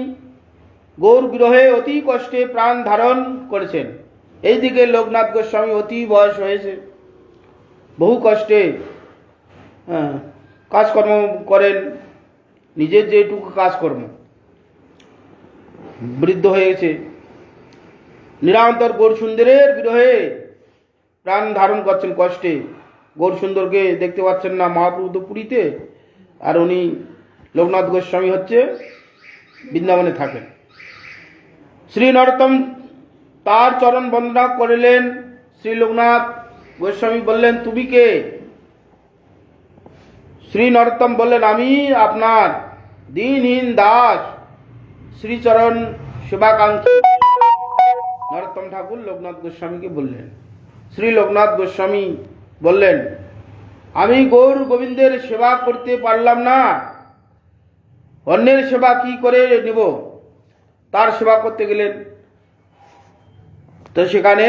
গৌর বিরহে অতি কষ্টে প্রাণ ধারণ করেছেন। এইদিকে লোকনাথ গোস্বামী অতি বয়স হয়েছে, বহু কষ্টে কাজকর্ম করেন, নিজের যেটুকু কাজকর্ম, বৃদ্ধ হয়েছে, নিরন্তর গৌরসুন্দরের বিরহে প্রাণ ধারণ করছেন কষ্টে। গৌরসুন্দরকে দেখতে পাচ্ছেন না, মহাপ্রভু তো পুরীতে, আর উনি লোকনাথ গোস্বামী হচ্ছে বৃন্দাবনে থাকেন। শ্রী নরোত্তম তার চরণ বন্দনা করলেন। শ্রী লোকনাথ গোস্বামী বললেন, তুমি কে? শ্রী নরোত্তম বললেন, আমি আপনার দীনহীন দাস, শ্রীচরণ সেবাকাঙ্ক্ষী। নরোত্তম ঠাকুর লোকনাথ গোস্বামীকে বললেন। শ্রী লোকনাথ গোস্বামী বললেন, আমি গৌর গোবিন্দের সেবা করতে পারলাম না, অন্যের সেবা কি করে নেব? তার সেবা করতে গেলেন। তো সেখানে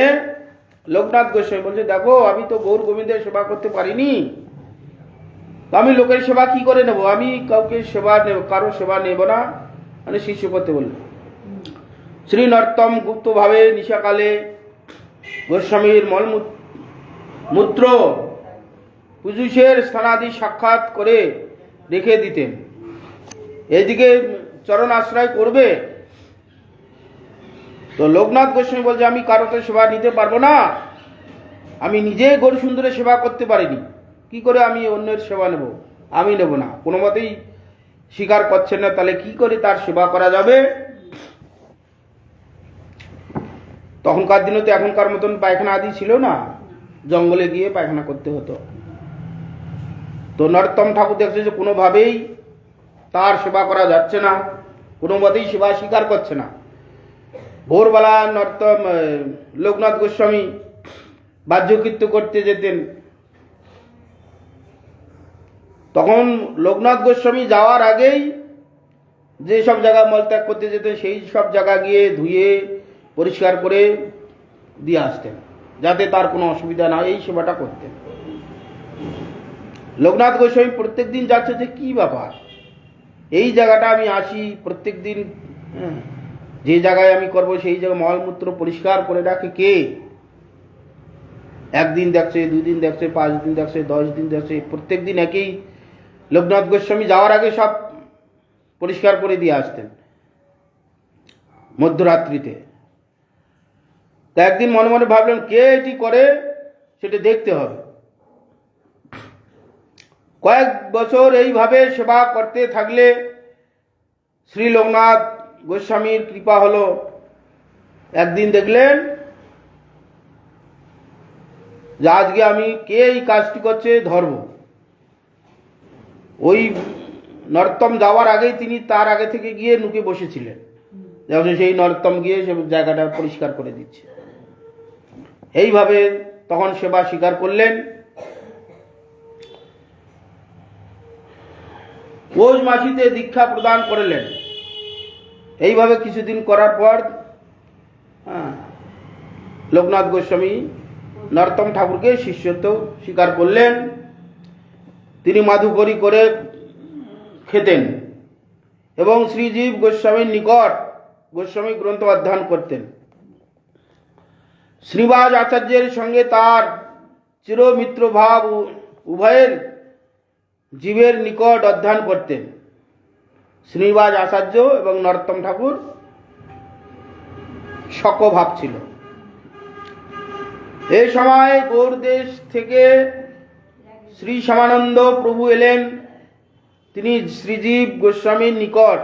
লোকনাথ গোস্বামী বলছে, দেখো আমি তো গৌর গোবিন্দের সেবা করতে পারিনি, তো আমি লোকের সেবা কি করে নেব? আমি কাউকে সেবা নেব, কারো সেবা নেব না, মানে শিষ্য করতে বলল। শ্রী নরোত্তম গুপ্তভাবে নিশাকালে গোস্বামীর মূত্র পূজুষের স্থানাদি সাক্ষাৎ করে রেখে দিতেন। এদিকে চরণ আশ্রয় করবে। তো লোকনাথ গোস্বামী বলছে, আমি কারো তো সেবা নিতে পারবো না, আমি নিজে গৌরসুন্দরের সেবা করতে পারিনি, কি করে আমি অন্যের সেবা নেব? আমি নেব না। কোনো মতেই স্বীকার করছেন না, তাহলে কি করে তার সেবা করা যাবে? তখনকার দিনে তো এখনকার মতন পায়খানা আদি ছিল না, জঙ্গলে গিয়ে পায়খানা করতে হতো। তো নরোত্তম ঠাকুর দেখছে যে কোনোভাবেই তার সেবা করা যাচ্ছে না, কোনো মতেই সেবা স্বীকার করছে না। ভোরবেলা লোকনাথ গোস্বামী বাহ্যকৃত্য করতে যেতেন। তখন লোকনাথ গোস্বামী যাওয়ার আগেই যে সব জায়গায় মলত্যাগ করতে যেতেন, সেই সব জায়গা গিয়ে ধুয়ে পরিষ্কার করে দিয়ে আসতেন, যাতে তার কোনো অসুবিধা না হয়, এই সেবাটা করতেন। লোকনাথ গোস্বামী প্রত্যেক দিন যাচ্ছে, যে কি ব্যাপার, এই জায়গাটা আমি আসি প্রত্যেক দিন, যে জায়গায় আমি করব সেই জায়গায় মলমূত্র পরিষ্কার করে রাখে কে? একদিন দেখছে, 2 দিন দেখছে, 5 দিন দেখছে, 10 দিন দেখছে, প্রত্যেক দিন একই। লোকনাথ গোস্বামী যাওয়ার আগে সব পরিষ্কার করে দিয়ে আসতেন মধ্যরাত্রিতে। তা একদিন মনে মনে ভাবলেন, কে এটি করে সেটা দেখতে হবে। কয়েক বছর এইভাবে সেবা করতে থাকলে শ্রী লোকনাথ গোস্বামীর কৃপা হলো। একদিন দেখলেন যে আজকে আমি কে এই কাজটি করছে ধরব। ওই নরোত্তম যাওয়ার আগেই তিনি তার আগে থেকে গিয়ে নুকে বসেছিলেন, যেমন সেই নরোত্তম গিয়ে সে জায়গাটা পরিষ্কার করে দিচ্ছে। এইভাবে তখন সেবা স্বীকার করলেন। পৌষ মাসিতে দীক্ষা প্রদান করলেন। এইভাবে কিছুদিন করার পর লোকনাথ গোস্বামী নরোত্তম ঠাকুরকে শিষ্যত্ব স্বীকার করলেন। তিনি মাধুকরী করে খেতেন এবং শ্রীজীব গোস্বামীর নিকট গোস্বামী গ্রন্থ অধ্যয়ন করতেন। শ্রীবাস আচার্যের সঙ্গে তার চিরমিত্র ভাব উভয়ের জীবের নিকট অধ্যয়ন করতেন। শ্রীবাস আচার্য এবং নরোত্তম ঠাকুর সকভাব ছিল। এই সময় গৌড়দেশ থেকে শ্রী শ্যামানন্দ প্রভু এলেন। তিনি শ্রীজীব গোস্বামীর নিকট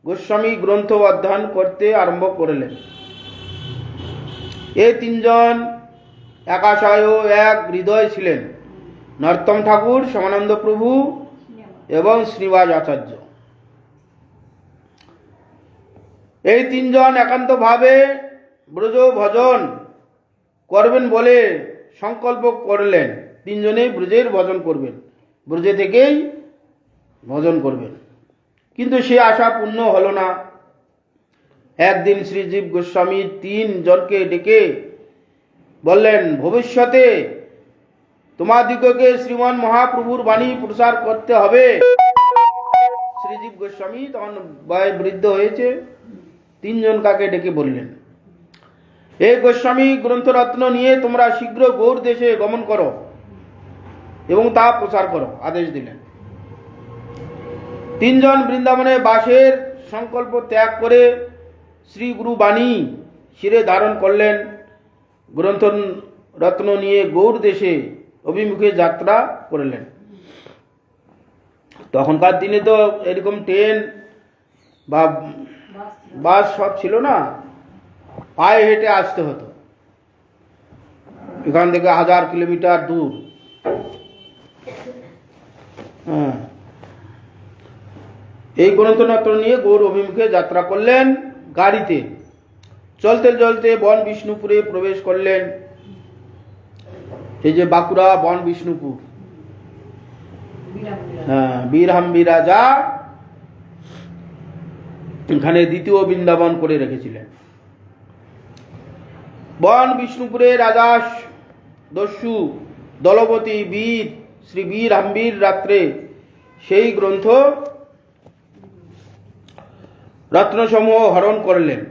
গোস্বামী গ্রন্থ অধ্যয়ন করতে আরম্ভ করলেন। এই 3 জন একাশয় ও এক হৃদয় ছিলেন, নরোত্তম ঠাকুর, শ্যামানন্দ প্রভু এবং শ্রীবাস আচার্য। এই 3 জন একান্তভাবে ব্রজ ভজন করবেন বলে সংকল্প করলেন। 3 জনেই ব্রজের ভজন করবেন, ব্রজে থেকেই ভজন করবেন। কিন্তু সে আশা পূর্ণ হলো না। একদিন শ্রীজীব গোস্বামী 3 জনকে ডেকে বললেন, ভবিষ্যতে তোমাদিগকে শ্রীমান মহাপ্রভুর বাণী প্রচার করতে হবে। শ্রীজীব গোস্বামী তখন বয় বৃদ্ধ হয়েছে। 3 জন কাকে ডেকে বললেন। এই গোস্বামী গ্রন্থরত্ন নিয়ে তোমরা শীঘ্র গৌড় দেশে গমন করো এবং তা প্রচার করো আদেশ দিলেন। তিনজন বৃন্দাবনে বাসের সংকল্প ত্যাগ করে শ্রী গুরু বাণী শিরে ধারণ করলেন। গ্রন্থ রত্ন নিয়ে গৌড় দেশে অভিমুখে যাত্রা করলেন। তখনকার দিনে তো এরকম ট্রেন বা বাস সব ছিল না, পায়ে হেঁটে আসতে হতো। এখান থেকে 1000 কিলোমিটার দূর। এই গ্রন্থরত্ন নিয়ে গৌড় অভিমুখে যাত্রা করলেন গাড়িতে। চলতে চলতে বন বিষ্ণুপুরে প্রবেশ করলেন। এই যে বাঁকুড়া বন বিষ্ণুপুর, বীরহাম্বি রাজা এখানে দ্বিতীয় বৃন্দাবন করে রেখেছিলেন। বন বিষ্ণুপুরে রাজা দস্যু দলপতি বীর শ্রী বীরহাম্বির রাত্রে সেই গ্রন্থ রত্নসমূহ হরণ করলেন।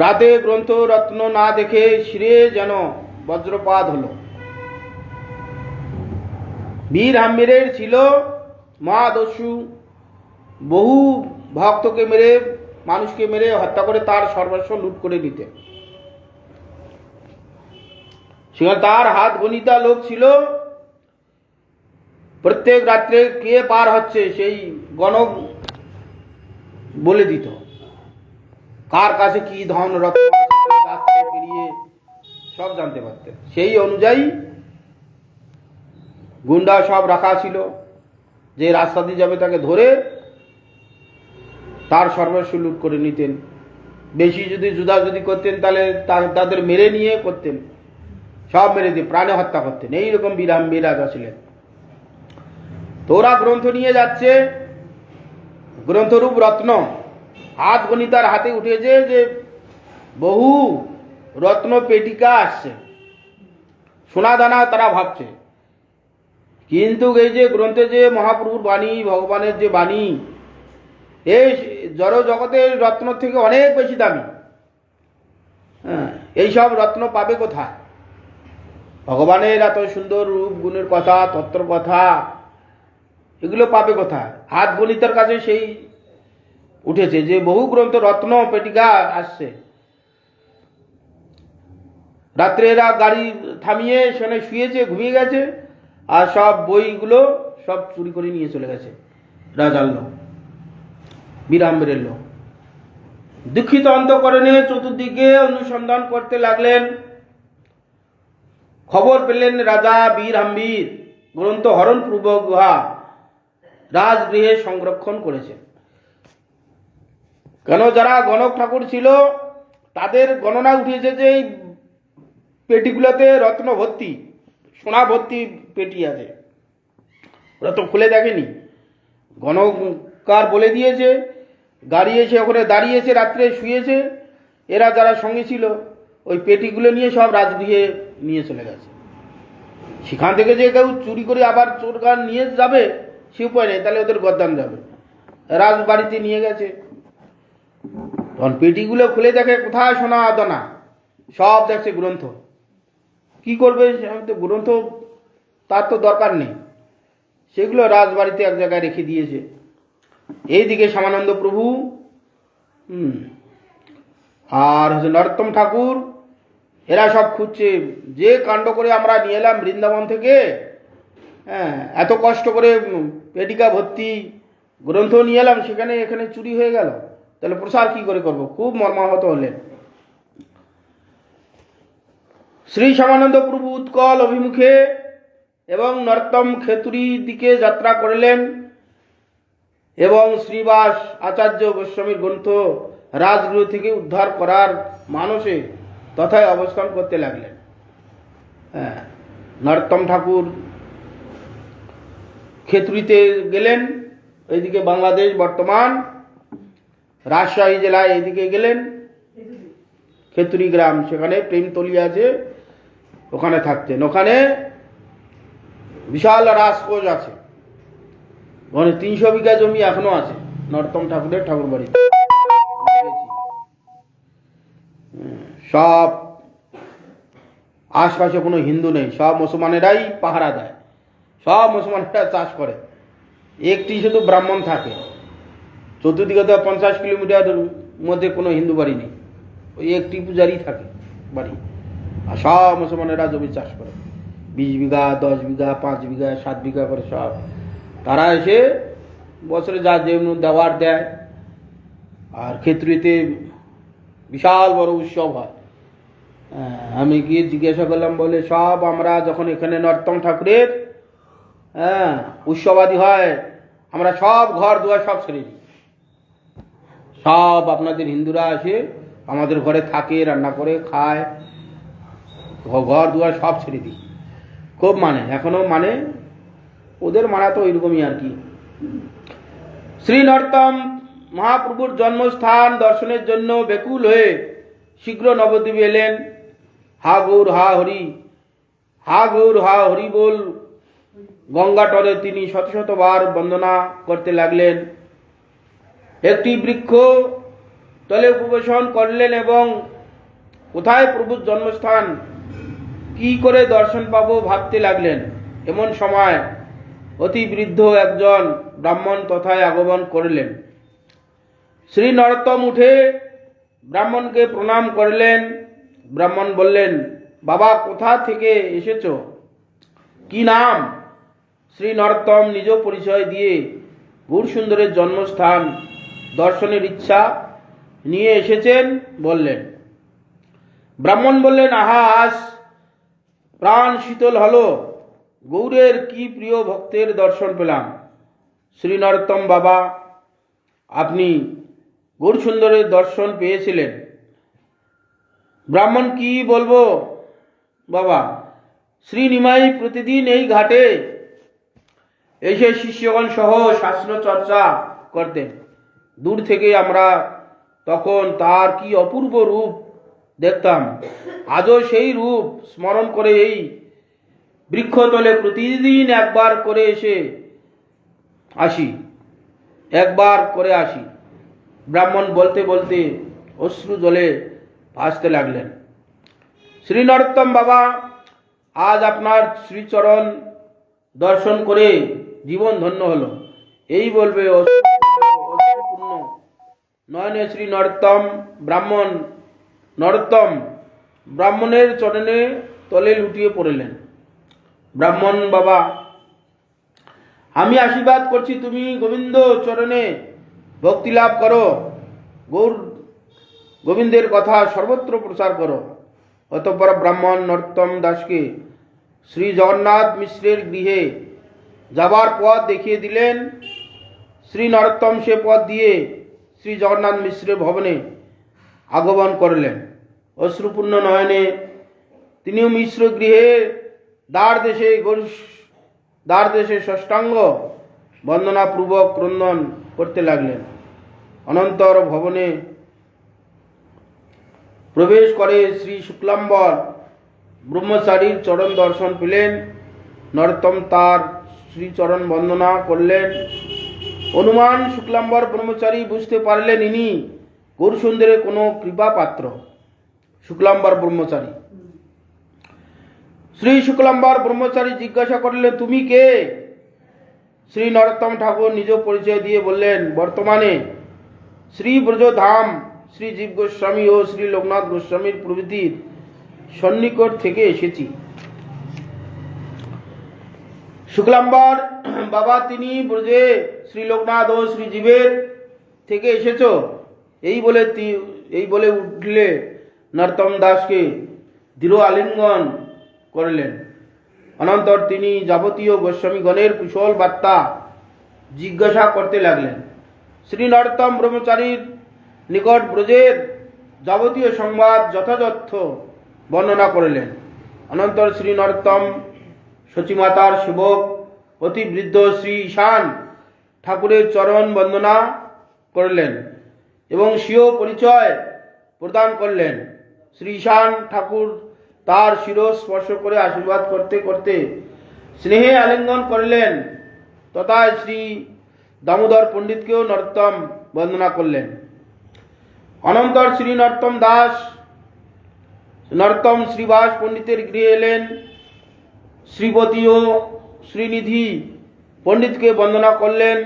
রাতে গ্রন্থ রত্ন না দেখে শিরে যেন বজ্রপাত হলো। বীরহাম্বিরের ছিল মহাদস্যু, বহু ভক্তকে মেরে, মানুষকে মেরে হত্যা করে তার সর্বস্ব লুট করে নিতে। সেখানে তার হাত গণিতা লোক ছিল। প্রত্যেক রাত্রে কে পার হচ্ছে সেই গণক বলে দিত, কার কাছে কি ধন রত্ন পেরিয়ে সব জানতে পারতেন। সেই অনুযায়ী গুন্ডা সব রাখা ছিল, যে রাস্তা দিয়ে যাবে তাকে ধরে তার সর্বস্ব লুট করে নিতেন। বেশি যদি জুদাজুদি করতেন তাহলে তাদের মেরে নিয়ে করতেন, সব মেরে দিয়ে প্রাণে হত্যা করতেন। এইরকম বীরহাম্বি রাজা ছিলেন। তো ওরা গ্রন্থ নিয়ে যাচ্ছে, গ্রন্থরূপ রত্ন হাত গণিতার হাতে উঠেছে, যে বহু রত্ন পেটিকা আসছে, সোনা দানা তারা ভাবছে। কিন্তু এই যে গ্রন্থে যে মহাপ্রভুর বাণী, ভগবানের যে বাণী, এই জড় জগতের রত্ন থেকে অনেক বেশি দামি। এইসব রত্ন পাবে কোথায়? ভগবানের এত সুন্দর রূপ গুণের কথা, তত্ত্বর কথা, এগুলো পাবে কোথায়? হাত গণিতের কাছে সেই উঠেছে যে বহু গ্রন্থ রত্ন পেটিকা আসছে। রাত্রে এরা গাড়ি থামিয়ে সেখানে শুয়েছে, ঘুমিয়ে গেছে, আর সব বইগুলো সব চুরি করে নিয়ে চলে গেছে রাজার লোক, বীরহাম্বিরের লোক। দুঃখিত অন্তঃকরণে চতুর্দিকে অনুসন্ধান করতে লাগলেন। খবর পেলেন রাজা বীরহাম্বির গ্রন্থ হরণপূর্বক গুহা রাজগৃহে সংরক্ষণ করেছে। কেন যারা গণক ঠাকুর ছিল তাদের গণনা উঠেছে যে এই পেটিগুলোতে রত্ন ভর্তি, সোনা ভর্তি পেটি আছে। ওরা তো খুলে দেখেনি, গণকার বলে দিয়েছে। গাড়ি এসে ওখানে দাঁড়িয়েছে, রাত্রে শুয়েছে। এরা যারা সঙ্গে ছিল ওই পেটিগুলো নিয়ে সব রাজগৃহে নিয়ে চলে গেছে। সেখান থেকে যে কেউ চুরি করে আবার চোরগান নিয়ে যাবে সে উপায় নেই, তাহলে ওদের গদ্দান যাবে। রাজবাড়িতে নিয়ে গেছে। তখন পেটিগুলো খুলে দেখে কোথায় সোনা দানা, সব দেখছে গ্রন্থ। কি করবে? গ্রন্থ তার তো দরকার নেই, সেগুলো রাজবাড়িতে এক জায়গায় রেখে দিয়েছে। এইদিকে শ্যামানন্দ প্রভু আর নরোত্তম ঠাকুর এরা সব খুঁজছে, যে কাণ্ড করে আমরা নিয়ে এলাম বৃন্দাবন থেকে, এত কষ্ট করে পেটিকা ভর্তি গ্রন্থ নিয়ে এলাম, সেখানে এখানে চুরি হয়ে গেল, তাহলে প্রসার কি করে করব? খুব মর্মাহত হলেন। শ্রী শ্যামানন্দ প্রভু উৎকল অভিমুখে এবং নরোত্তম খেতুরির দিকে যাত্রা করলেন এবং শ্রীবাস আচার্য গোস্বামীর গ্রন্থ রাজগৃহ থেকে উদ্ধার করার মানসে তথায় অবস্থান করতে লাগলেন। নরোত্তম ঠাকুর খেতুরিতে গেলেন, এইদিকে বাংলাদেশ বর্তমান রাজশাহী জেলায় এইদিকে গেলেন, খেতুরি গ্রাম, সেখানে প্রেমতলি আছে, ওখানে থাকতেন। ওখানে বিশাল রাজকোষ আছে, ওখানে 300 বিঘা জমি এখনো আছে নরোত্তম ঠাকুরের ঠাকুর বাড়িতে। সব আশপাশে কোনো হিন্দু নেই, সব মুসলমানেরাই পাহারা দেয়, সব মুসলমানেরা চাষ করে, একটি শুধু ব্রাহ্মণ থাকে। চতুর্দিকে তো 50 কিলোমিটার মধ্যে কোনো হিন্দু বাড়ি নেই, ওই একটি পূজারই থাকে বাড়ি, আর সব মুসলমানেরা জমি চাষ করে, 20 বিঘা 10 বিঘা 5 বিঘা 7 বিঘা করে সব। তারা এসে বছরে যা যেমন দেওয়ার দেয়। আর ক্ষেত্রীতে বিশাল বড় উৎসব হয়। আমি গিয়ে জিজ্ঞাসা করলাম, বলে সব আমরা যখন এখানে নরোত্তম ঠাকুরের উৎসবাদী হয়, আমরা সব ঘর দুয়ার সব ছেড়ে দিই, সব আপনাদের হিন্দুরা আসে আমাদের ঘরে থাকে, রান্না করে খায়, ঘর দুয়ার সব ছেড়ে দিই। খুব মানে, এখনো মানে, ওদের মানা তো ওইরকমই আর কি। শ্রী নরোত্তম মহাপ্রভুর জন্মস্থান দর্শনের জন্য ব্যাকুল হয়ে শীঘ্র নবদ্বীপে এলেন। হা গৌর হা হরি, হা গৌর হা হরি বল গঙ্গাটরে তিনি শত শতবার বন্দনা করতে লাগলেন। একটি বৃক্ষ তলে উপবেশন করলেন এবং কোথায় প্রভুর জন্মস্থান, কি করে দর্শন পাবো ভাবতে লাগলেন। এমন সময় অতি বৃদ্ধ একজন ব্রাহ্মণ তথায় আগমন করলেন। শ্রী নরোত্তম উঠে ব্রাহ্মণকে প্রণাম করলেন। ব্রাহ্মণ বললেন, বাবা কোথা থেকে এসেছো, কি নাম? শ্রী নরোত্তম নিজ পরিচয় দিয়ে গৌরসুন্দরের জন্মস্থান দর্শনের ইচ্ছা নিয়ে এসেছেন বললেন। ব্রাহ্মণ বললেন, আহা, আজ প্রাণ শীতল হলো, গৌরের কি প্রিয় ভক্তের দর্শন পেলাম। শ্রী নরোত্তম বাবা, আপনি গৌরসুন্দরের দর্শন পেয়েছিলেন? ব্রাহ্মণ, কি বলবো বাবা, শ্রী নিমাই প্রতিদিন এই ঘাটে এসে শিষ্যগণ সহ শাস্ত্র চর্চা করতেন। দূর থেকে আমরা তখন তার কি অপূর্ব রূপ দেখতাম। আজও সেই রূপ স্মরণ করে এই বৃক্ষতলে প্রতিদিন একবার করে আসি। ব্রাহ্মণ বলতে বলতে অশ্রু জলে ভাসতে লাগলেন। শ্রী নরোত্তম বাবা, আজ আপনার শ্রীচরণ দর্শন করে জীবন ধন্য হলো, এই বলবে অশ্রুপূর্ণ নয়নে শ্রী নরোত্তম ব্রাহ্মণের চরণে তলে লুটিয়ে পড়লেন। ব্রাহ্মণ, বাবা, আমি আশীর্বাদ করছি তুমি গোবিন্দ চরণে ভক্তি লাভ করো, গোবিন্দের কথা সর্বত্র প্রচার করো। অতঃপর ব্রাহ্মণ নরোত্তম দাসকে শ্রী জগন্নাথ মিশ্রের গৃহে যাবার পথ দেখিয়ে দিলেন। শ্রী নরোত্তম সে পথ দিয়ে শ্রী জগন্নাথ মিশ্রের ভবনে আগমন করলেন। অশ্রুপূর্ণ নয়নে তিনিও মিশ্র গৃহে দ্বার দেশে ষষ্ঠাঙ্গ বন্দনাপূর্বক ক্রন্দন করতে লাগলেন। অনন্তর ভবনে প্রবেশ করে শ্রী শুক্লাম্বর ব্রহ্মচারীর চরণ দর্শন পেলেন। নরোত্তম তার শ্রীচরণ বন্দনা করলেন। অনুমান শুক্লাম্বর ব্রহ্মচারী বুঝতে পারলেন ইনি গৌরসুন্দরের কোনো কৃপা পাত্র। শুক্লাম্বর ব্রহ্মচারী শ্রী শুক্লাম্বর ব্রহ্মচারী জিজ্ঞাসা করলেন, তুমি কে? শ্রী নরোত্তম ঠাকুর নিজ পরিচয় দিয়ে বললেন, বর্তমানে শ্রী ব্রজধাম শ্রী জীব গোস্বামী ও শ্রী লোকনাথ গোস্বামীর প্রভৃতির সন্নিকট থেকে এসেছি। শুক্লাম্বর, বাবা, তিনি ব্রজে শ্রী লোকনাথ ও শ্রী জীবের থেকে এসেছ, এই বলে উঠলে নরোত্তম দাসকে দৃঢ় আলিঙ্গন করলেন। অনন্তর তিনি যাবতীয় গোস্বামীগণের কুশল বার্তা জিজ্ঞাসা করতে লাগলেন। শ্রী নরোত্তম ব্রহ্মচারীর নিকট ব্রজের যাবতীয় সংবাদ যথাযথ বর্ণনা করলেন। অনন্তর শ্রী নরোত্তম সচিমাতার সেবক অতি বৃদ্ধ শ্রী ঈশান ঠাকুরের চরণ বন্দনা করলেন এবং স্বীয় পরিচয় প্রদান করলেন। শ্রী ঈশান ঠাকুর তার শিরঃ স্পর্শ করে আশীর্বাদ করতে করতে স্নেহে আলিঙ্গন করলেন। তথা শ্রী দামোদর পণ্ডিতকেও নরোত্তম বন্দনা করলেন। অনন্তর শ্রী নরোত্তম দাস নরোত্তম শ্রীবাস পণ্ডিতের গৃহে এলেন। শ্রীপতি ও শ্রীনিধি পণ্ডিতকে বন্দনা করলেন।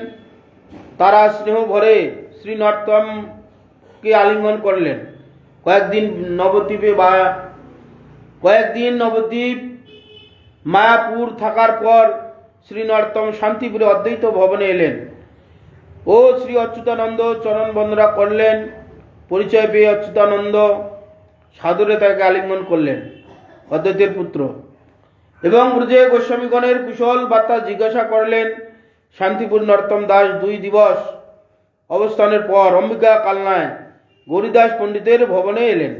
তারা স্নেহ ভরে শ্রী নরোত্তমকে আলিঙ্গন করলেন। কয়েকদিন নবদ্বীপ মায়াপুর থাকার পর শ্রী নরোত্তম শান্তিপুরে অদ্বৈত ভবনে এলেন ও শ্রী অচ্যুতানন্দ চরণ বন্দনা করলেন। পরিচয় পেয়ে অচ্যুতানন্দ সাদরে তাকে আলিঙ্গন করলেন, অদ্বৈতের পুত্র, এবং ব্রজে গোস্বামীগণের কুশল বার্তা জিজ্ঞাসা করলেন। শান্তিপুর নরোত্তম দাস 2 দিবস অবস্থানের পর অম্বিকা কালনায় গৌরীদাস পণ্ডিতের ভবনে এলেন।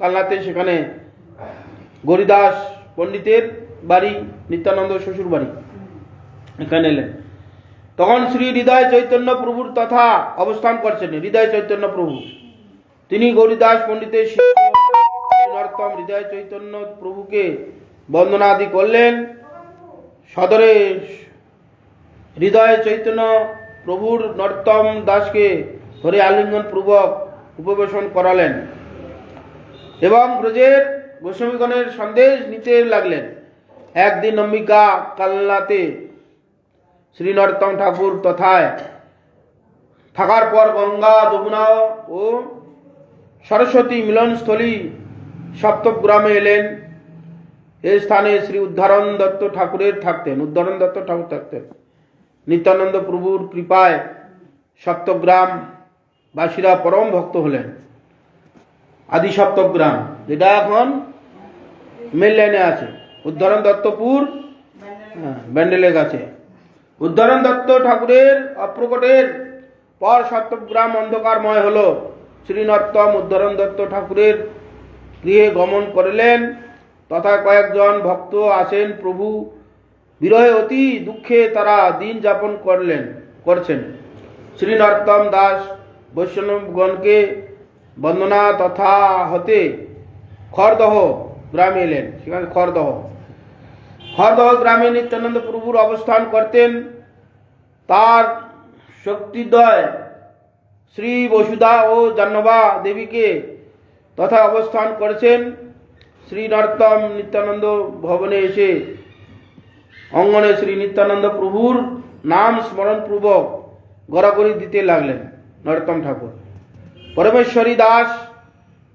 কালনাতে সেখানে গৌরীদাস পণ্ডিতের বাড়ি, নিত্যানন্দ শ্বশুর বাড়ি, এখানে এলেন। তখন শ্রী হৃদয় চৈতন্য প্রভুর তথা অবস্থান করছেন। হৃদয় চৈতন্য প্রভু তিনি গৌরীদাস পণ্ডিতের শিষ্য। নরোত্তম হৃদয় চৈতন্য প্রভুকে বন্দনা আদি করলেন। সদরে হৃদয় চৈতন্য প্রভুর নরোত্তম দাসকে ধরে আলিঙ্গন পূর্বক উপবেশন করালেন এবং ব্রজের গোস্বামীগণের সন্দেশ নিতে লাগলেন। একদিন অম্বিকা কালনাতে শ্রী নরোত্তম ঠাকুর তথায় থাকার পর গঙ্গা, যমুনা ও সরস্বতী মিলনস্থলী সপ্তগ্রামে এলেন। এই স্থানে শ্রী উদ্ধারণ দত্ত ঠাকুর থাকতেন। নিত্যানন্দ প্রভুর কৃপায় সপ্তগ্রাম বাসীরা পরম ভক্ত হলেন। আদি সপ্তগ্রাম, যেটা এখন মেল লাইনে আছে, উদ্ধারণ দত্তপুর ব্যান্ডেলের কাছে। উদ্ধারণ দত্ত ঠাকুরের অপ্রকটের পর সপ্তগ্রাম অন্ধকারময় হল। শ্রী নরোত্তম উদ্ধারণ দত্ত ঠাকুরের গৃহে গমন করলেন। তথা কয়েকজন ভক্ত আসেন। প্রভু বিরহে অতি দুঃখে তারা দিন যাপন করছেন। শ্রী নরোত্তম দাস বৈষ্ণবগণকে বন্দনা তথা হতে খড়দহ গ্রামে এলেন। সেখানে খড়দহ গ্রামে নিত্যানন্দ প্রভুর অবস্থান করতেন। তার শক্তিদ্বয় শ্রী বসুধা ও জাহ্নবা দেবীকে তথা অবস্থান করেছেন। শ্রী নরোত্তম নিত্যানন্দ ভবনে এসে অঙ্গনে শ্রী নিত্যানন্দ প্রভুর নাম স্মরণ পূর্বক গড়াগড়ি দিতে লাগলেন। নরোত্তম ঠাকুর পরমেশ্বরী দাস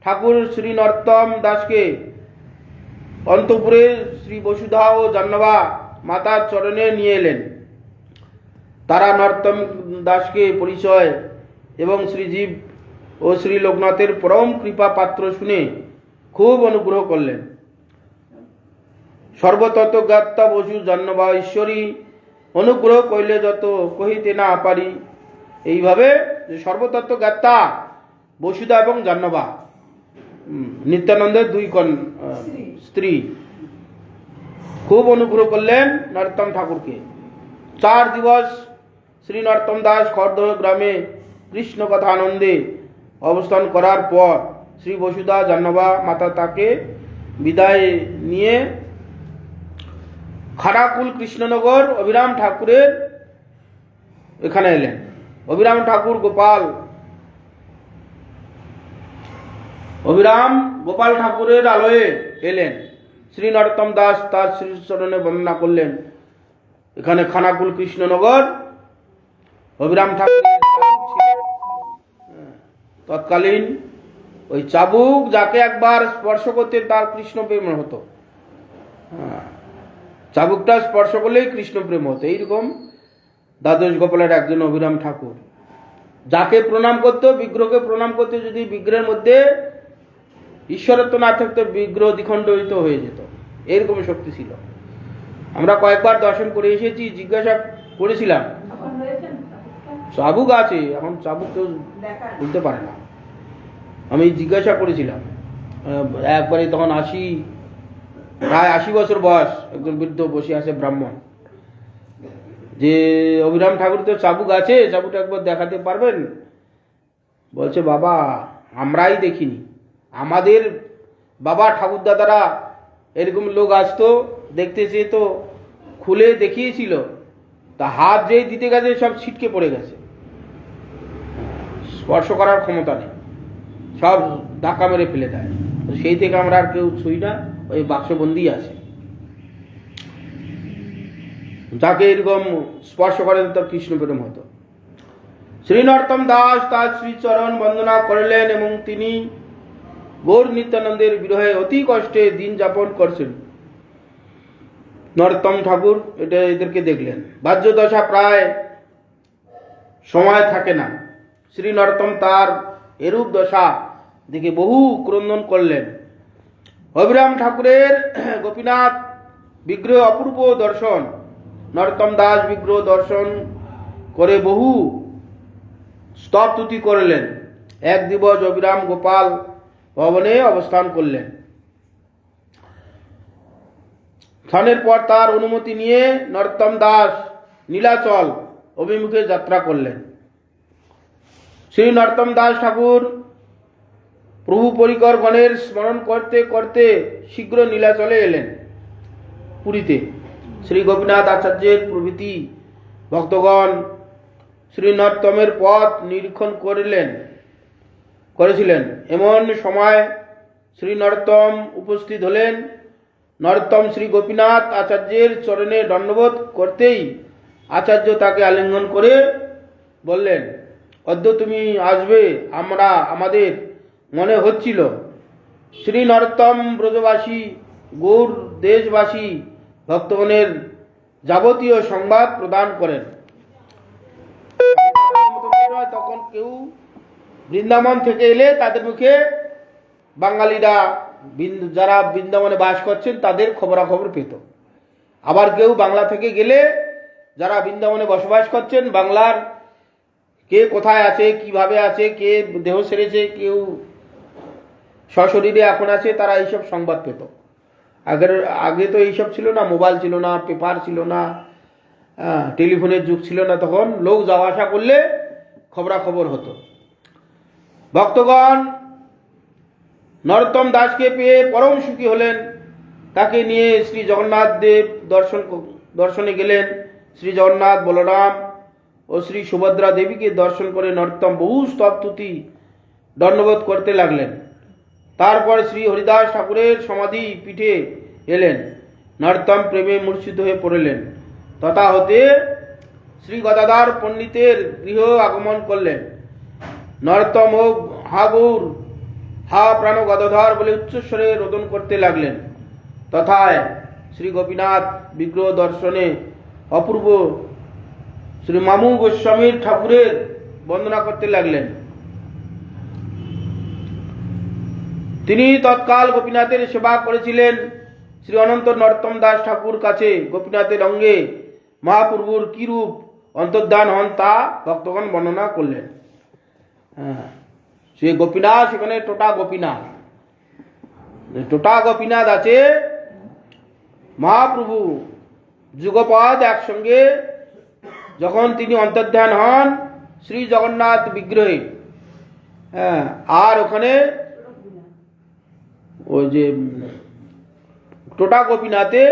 ঠাকুর শ্রী নরোত্তম দাসকে অন্তপুরে শ্রী বসুধা ও জাহ্নবা মাতার চরণে নিয়ে এলেন। তারা নরোত্তম দাসকে পরিচয় এবং শ্রীজীব ও শ্রী লোকনাথের পরম কৃপা পাত্র শুনে খুব অনুগ্রহ করলেন। সর্বতত্ত্বজ্ঞাতা বসু জাহ্নবা ঈশ্বরী অনুগ্রহ কইলে যত কহিতে না পারি। এইভাবে সর্বতত্ত্বজ্ঞাতা বসুধা এবং জাহ্নবা নিত্যানন্দের 2 স্ত্রী খুব অনুগ্রহ করলেন নরোত্তম ঠাকুরকে। 4 দিবস শ্রী নরোত্তম দাস খড়দহ গ্রামে কৃষ্ণ কথা আনন্দে অবস্থান করার পর শ্রী বসুধা জাহ্নবা মাতা তাকে বিদায় নিয়ে খাড়াকুল কৃষ্ণনগর অভিরাম ঠাকুরের এখানে এলেন। অভিরাম গোপাল ঠাকুরের আলয়ে এলেন। শ্রী নরোত্তম দাস তার শ্রীচরণে বন্দনা করলেন। এখানে খানাকুল কৃষ্ণনগর অভিরাম ঠাকুর তৎকালীন ওই চাবুক যাকে একবার স্পর্শ করতে তার কৃষ্ণ প্রেম হতো। চাবুকটা স্পর্শ করলেই কৃষ্ণ প্রেম হতো। এইরকম দ্বাদশ গোপালের একজন অভিরাম ঠাকুর যাকে প্রণাম করতো, বিগ্রহকে প্রণাম করতে, যদি বিগ্রহের মধ্যে ঈশ্বরত্ব না থাকতো বিগ্রহ দ্বিখণ্ডিত হয়ে যেত, এরকম শক্তি ছিল। আমরা কয়েকবার দর্শন করে এসেছি। জিজ্ঞাসা করেছিলাম, চাবুক আছে, এখন চাবুক কেউ বলতে পারে না। আমি জিজ্ঞাসা করেছিলাম একবারে, তখন প্রায় 80 বছর বয়স, একজন বৃদ্ধ বসে আছে ব্রাহ্মণ, যে অভিরাম ঠাকুর তো চাবুক আছে, চাবুকটা একবার দেখাতে পারবেন? বলছে, বাবা আমরাই দেখিনি, আমাদের বাবা ঠাকুর দাদারা এরকম লোক আসতো, দেখতে চেয়ে তো খুলে দেখিয়েছিল, তা হাত যেই দিতে গেছে সব ছিটকে পড়ে গেছে, স্পর্শ করার ক্ষমতা নেই। সব ধাক্কা মেরে ফেলে দেয়। তো সেই থেকে আমরা আর কেউ ছুঁই না, ওই বাক্সবন্দি আছে। যাকে এরকম স্পর্শ করেন তার কৃষ্ণ প্রেম হতো। শ্রী নরোত্তম দাস তার শ্রীচরণ বন্দনা করলেন এবং তিনি গৌর নিত্যানন্দের বিরহে অতি কষ্টে দিন যাপন করছেন। নরোত্তম ঠাকুর এটা এদেরকে দেখলেন। বাহ্য দশা প্রায় সময় থাকে না। শ্রী নরোত্তম তার এরূপ দশা দেখে বহু ক্রন্দন করলেন। অভিরাম ঠাকুরের গোপীনাথ বিগ্রহ অপূর্ব দর্শন, নরোত্তম দাস বিগ্রহ দর্শন করে বহু স্তব তুতি করলেন। এক দিবস অভিরাম গোপাল ভবনে অবস্থান করলেন। স্থানের পর তার অনুমতি নিয়ে নরোত্তম দাস নীলাচল অভিমুখে যাত্রা করলেন। শ্রী নরোত্তম দাস ঠাকুর প্রভু পরিকর গণের স্মরণ করতে করতে শীঘ্র নীলাচলে এলেন। পুরীতে শ্রী গোপীনাথ আচার্যের প্রভৃতি ভক্তগণ শ্রী নরোত্তমের পথ নিরীক্ষণ করেছিলেন। এমন সময় শ্রী নরোত্তম উপস্থিত হলেন। নরোত্তম শ্রী গোপীনাথ আচার্যের চরণে দণ্ডবোধ করতেই আচার্য তাকে আলিঙ্গন করে বললেন, অদ্য তুমি আসবে আমাদের মনে হচ্ছিল। শ্রী নরোত্তম ব্রজবাসী গৌর দেশবাসী ভক্তগণের যাবতীয় সংবাদ প্রদান করেন। তখন কেউ বৃন্দাবন থেকে এলে তাদের মুখে বাঙালিরা যারা বৃন্দাবনে বাস করছেন তাদের খবরাখবর পেত। আবার কেউ বাংলা থেকে গেলে যারা বৃন্দাবনে বসবাস করছেন বাংলার কে কোথায় আছে, কিভাবে আছে, কে দেহ সেরেছে, কেউ সশরীরে এখন আছে, তারা এইসব সংবাদ পেত। আগে তো এইসব ছিল না, মোবাইল ছিল না, পেপার ছিল না, টেলিফোনের যুগ ছিল না। তখন লোক যাওয়া আসা করলে খবরাখবর হতো। ভক্তগণ নরোত্তম দাসকে পেয়ে পরম সুখী হলেন। তাকে নিয়ে শ্রী জগন্নাথ দেব দর্শনে গেলেন। শ্রী জগন্নাথ, বলরাম ও শ্রী সুভদ্রা দেবীকে দর্শন করে নরোত্তম বহু স্তবতুতি দণ্ডবোধ করতে লাগলেন। তারপর শ্রী হরিদাস ঠাকুরের সমাধি পীঠে এলেন। নরোত্তম প্রেমে মূর্ছিত হয়ে পড়লেন। তথা হতে শ্রী গদাধর পণ্ডিতের গৃহ আগমন করলেন। নরোত্তম ও হা গৌর, হা প্রাণ গদাধর বলে উচ্চস্বরে রোদন করতে লাগলেন। তথায় শ্রী গোপীনাথ বিগ্রহ দর্শনে অপূর্ব শ্রী মামু গোস্বামীর ঠাকুরের বন্দনা করতে লাগলেন। তিনি তৎকাল গোপীনাথের সেবা করেছিলেন। শ্রী অনন্ত নরোত্তম দাস ঠাকুর কাছে গোপীনাথের অঙ্গে মহাপ্রভুর কিরূপ অন্তর্ধান হন তা ভক্তগণ বর্ণনা করলেন। সে গোপীনাথ, সেখানে টোটা গোপীনাথ আছে। মহাপ্রভু যুগপদ একসঙ্গে যখন তিনি অন্তর্ধান হন শ্রী জগন্নাথ বিগ্রহে, আর ওখানে ওই যে টোটা গোপীনাথে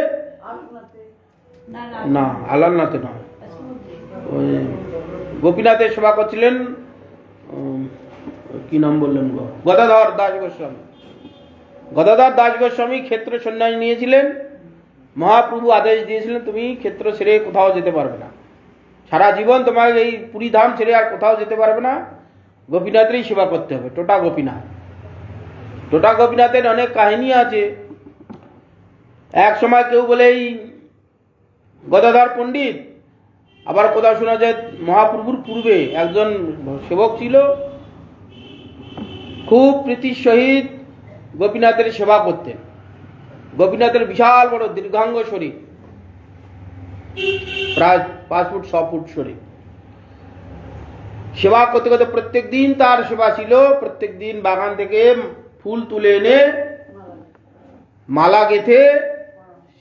না, আলারনাথে না, ওই গোপীনাথের সেবা করছিলেন, কি নাম বললেন গো, গদাধর দাস গোস্বামী। গদাধর দাস গোস্বামী ক্ষেত্র সন্ন্যাস নিয়েছিলেন। মহাপ্রভু আদেশ দিয়েছিলেন, তুমি ক্ষেত্র ছেড়ে কোথাও যেতে পারবে না, সারা জীবন তোমাকে এই পুরী ধাম ছেড়ে আর কোথাও যেতে পারবে না, গোপীনাথেরই সেবা করতে হবে। টোটা গোপীনাথের অনেক কাহিনী আছে। এক সময় কেউ বলে এই গদাধর পণ্ডিত, আবার কোথাও শোনা যায় মহাপ্রভুর পূর্বে একজন সেবক ছিল, খুব প্রীতির সহিত গোপীনাথের সেবা করতেন। গোপীনাথের বিশাল বড় দীর্ঘাঙ্গ শরীর, প্রায় 5 ফুট 6 ফুট শরীর। সেবা করতে করতে প্রত্যেক দিন তার সেবা ছিল। প্রত্যেক দিন বাগান থেকে ফুল তুলে এনে মালা গেঁথে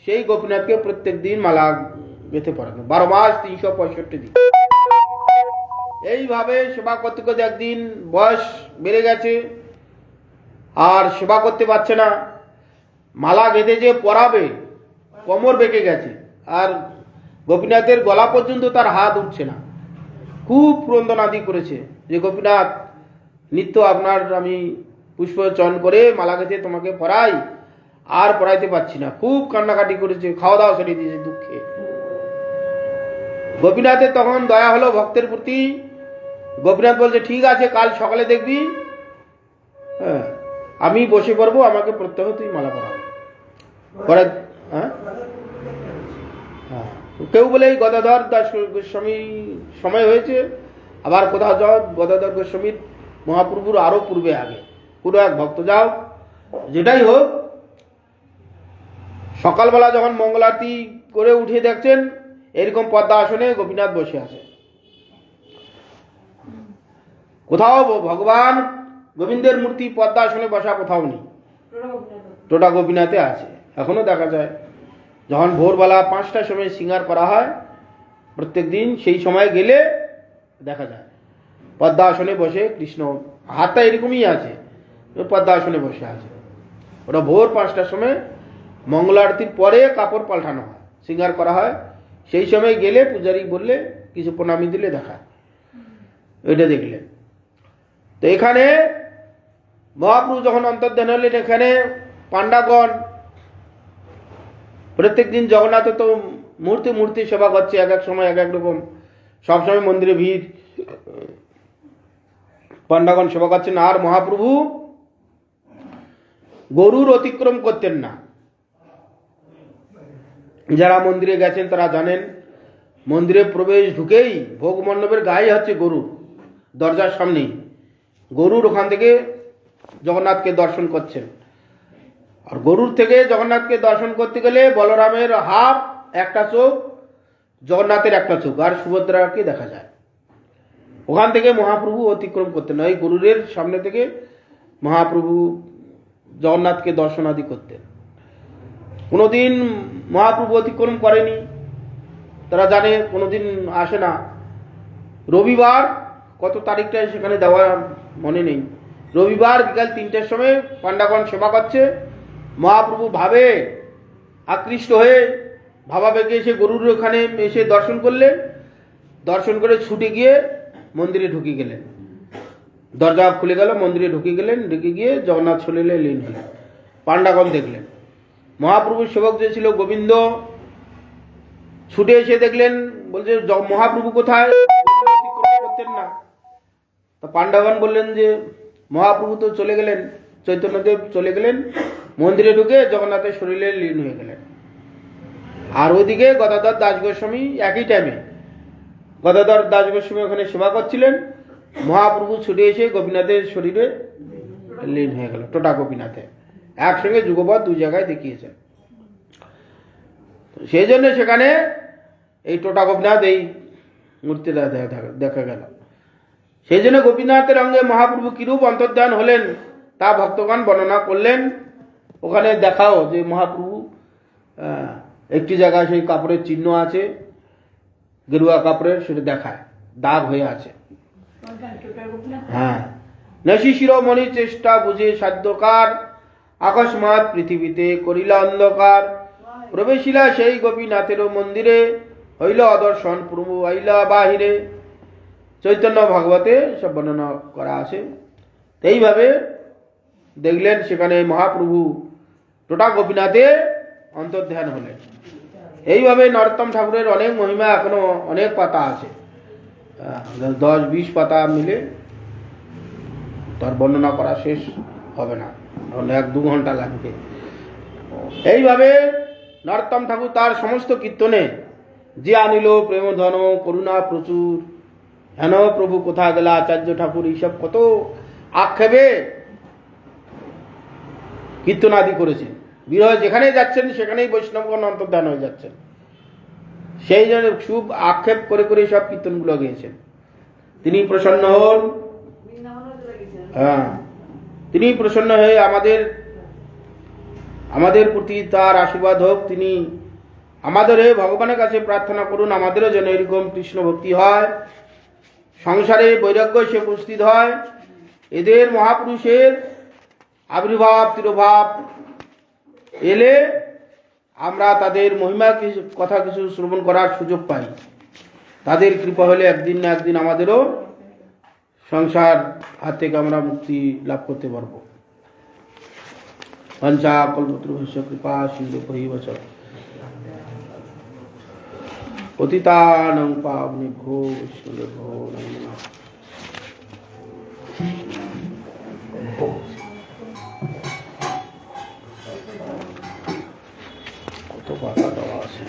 সেই গোপীনাথকে প্রত্যেক দিন মালা গেঁথে পড়ানো, 12 মাস 365 দিন। এইভাবে সেবা করতে করতে একদিন বয়স বেড়ে গেছে, আর সেবা করতে পারছে না। মালা গেঁথে যে পরাবে কোমর বেঁকে গেছে, আর গোপীনাথের গলা পর্যন্ত তার হাত উঠছে না। খুব ক্রন্দনাদি করেছে যে গোপীনাথ, নিত্য আপনার আমি পুষ্প চয়ন করে মালা গেঁথে তোমাকে পড়াই, আর পড়াইতে পারছি না। খুব কান্নাকাটি করেছে, খাওয়া দাওয়া সেরে দিয়েছে দুঃখে। গোপীনাথের তখন দয়া হলো ভক্তের প্রতি। গোপীনাথ বলছে, ঠিক আছে, কাল সকালে দেখবি, হ্যাঁ, আমি বসে পড়বো, আমাকে প্রত্যহ তুই মালা পড়াবি। পরে হ্যাঁ, কেউ বলে এই গদাধর দাস গোস্বামী সময় হয়েছে, আবার কোথাও যাও গদাধর গোস্বামীর মহাপ্রভুর আরো পূর্বে আগে পুরো এক ভক্ত যাও। যেটাই হোক, সকালবেলা যখন মঙ্গল আরতি করে উঠে দেখছেন এরকম পদ্মা আসনে গোপীনাথ বসে আছে। কোথাও ভগবান গোবিন্দের মূর্তি পদ্মা আসনে বসা কোথাও নেই, টোটা গোপীনাথে আছে। এখনো দেখা যায় যখন ভোরবেলা 5টার সময় সিঙ্গার করা হয় প্রত্যেক দিন, সেই সময় গেলে দেখা যায় পদ্মা আসনে বসে কৃষ্ণ, হাতটা এরকমই আছে, পদ্মা আসনে বসে আছে। ওটা ভোর 5টার সময় মঙ্গল আরতির পরে কাপড় পাল্টানো হয়, সিঙ্গার করা হয়, সেই সময় গেলে পূজারী বললে কিছু প্রণামী দিলে দেখায়। ওইটা দেখলেন। তো এখানে মহাপ্রভু যখন অন্তর্ধান হলেন, এখানে পাণ্ডাগণ প্রত্যেক দিন জগন্নাথের তো মূর্তি মূর্তি সেবা করছে, এক এক সময় এক এক রকম, সবসময় মন্দিরে ভিড়, পাণ্ডাগণ সেবা করছেন। আর মহাপ্রভু গরুর অতিক্রম করতেন না। যারা মন্দিরে গেছেন তারা জানেন, মন্দিরে প্রবেশ ঢুকেই ভোগ মণ্ডপের গায়ে হচ্ছে গরু, দরজার সামনেই গরুর, ওখান থেকে জগন্নাথকে দর্শন করছেন। আর গরুর থেকে জগন্নাথকে দর্শন করতে গেলে বলরামের হাফ একটা চোখ, জগন্নাথের একটা চোখ, আর সুভদ্রাকে দেখা যায়। ওখান থেকে মহাপ্রভু অতিক্রম করতেন না, এই গরুরের সামনে থেকে মহাপ্রভু জগন্নাথকে দর্শনাদি করতেন। কোনোদিন মহাপ্রভু অতিক্রম করেনি, তারা জানে, কোনোদিন আসে না। রবিবার, কত তারিখটা সেখানে দেওয়া মনে নেই, রবিবার বিকাল 3টার সময় পাণ্ডাগণ সেবা করছে, মহাপ্রভু ভাবে আকৃষ্ট হয়ে ভাবাবেগে এসে গরুর ওখানে এসে দর্শন করলেন, দর্শন করে ছুটে গিয়ে মন্দিরে ঢুকে গেলেন। দরজা খুলে গেল, মন্দিরে ঢুকে গেলেন, ঢুকে গিয়ে জগন্নাথ সলিলে লীন হলেন। পাণ্ডাগণ দেখলেন। মহাপ্রভুর সেবক যে ছিল গোবিন্দ ছুটে এসে দেখলেন, বলছে মহাপ্রভু কোথায়, করতেন না। তো পাণ্ডাগণ বললেন যে মহাপ্রভু তো চলে গেলেন, চৈতন্যদেব চলে গেলেন, মন্দিরে ঢুকে জগন্নাথের শরীরে লীন হয়ে গেলেন। আর ওইদিকে গদাধর দাস গোস্বামী একই টাইমে, গদাধর দাস গোস্বামী ওখানে সেবা করছিলেন, মহাপ্রভু ছুটে এসে গোপীনাথের শরীরে লীন হয়ে গেল, টোটা গোপীনাথে একসঙ্গে যুগপৎ দুই জায়গায় দেখিয়েছেন। সেই জন্য সেখানে এই টোটা গোপীনাথ এই মূর্তিটা দেখা গেল। সেই জন্য গোপীনাথের অঙ্গে মহাপ্রভু কিরূপ অন্তর্ধান হলেন তা ভক্তগণ বর্ণনা করলেন। ওখানে দেখাও যে মহাপ্রভু একটি জায়গায় সেই কাপড়ের চিহ্ন আছে, গেরুয়া কাপড়ের, সেটা দেখায়, দাগ হয়ে আছে। হ্যাঁ, নশি শিরোমণি চেষ্টা বুঝে সাধ্যকার, আকস্মাৎ পৃথিবীতে করিলা অন্ধকার, প্রবেশিলা সেই গোপীনাথের মন্দিরে, হইল অদর্শন প্রভু আইলা বাহিরে। চৈতন্য ভাগবতে সব বর্ণনা করা আছে। এইভাবে দেখলেন সেখানে মহাপ্রভু টোটা গোপীনাথে অন্তর্ধান হলেন। এইভাবে নরোত্তম ঠাকুরের অনেক মহিমা, এখনো অনেক পাতা আছে, 10-20 পাতা মিলে তার বর্ণনা করা শেষ হবে না, 1-2 ঘন্টা লাগবে। এইভাবে নরোত্তম ঠাকুর তার সমস্ত কীর্তনে যে আনিল প্রেমধন করুণা প্রচুর, হেন প্রভু কোথা গেলা আচার্য ঠাকুর, এইসব কত আক্ষেপে কীর্তনাদি করেছেন। বিরহ যেখানে যাচ্ছেন সেখানেই বৈষ্ণবগণ অন্তর্ধান হয়ে যাচ্ছেন, সেই জন্য খুব আক্ষেপ করে করে সব কীর্তনগুলো গেয়েছেন। তিনি প্রসন্ন হন, হ্যাঁ, তিনি প্রসন্ন হয়ে আমাদের প্রতি তার আশীর্বাদ হোক। তিনি আমাদের ভগবানের কাছে প্রার্থনা করুন, আমাদেরও যেন এরকম কৃষ্ণ ভক্তি হয়, সংসারে বৈরাগ্য সে উপস্থিত হয়, এদের মহাপুরুষের আবির্ভাব তিরোভাব এলে আমরা তাদের মহিমা কথা কিছু শ্রবণ করার সুযোগ পাই। তাদের কৃপা হলে একদিন না একদিন আমাদেরও সংসার হাত থেকে আমরা মুক্তি লাভ করতে পারবো। वंशाकल्पतरुभ्यश्च कृपा सिन्धुभ्यैव च पतितानां पावनेभ्यो वैष्णवेभ्यो नमो नमः। কত বাধা দেওয়া আছে।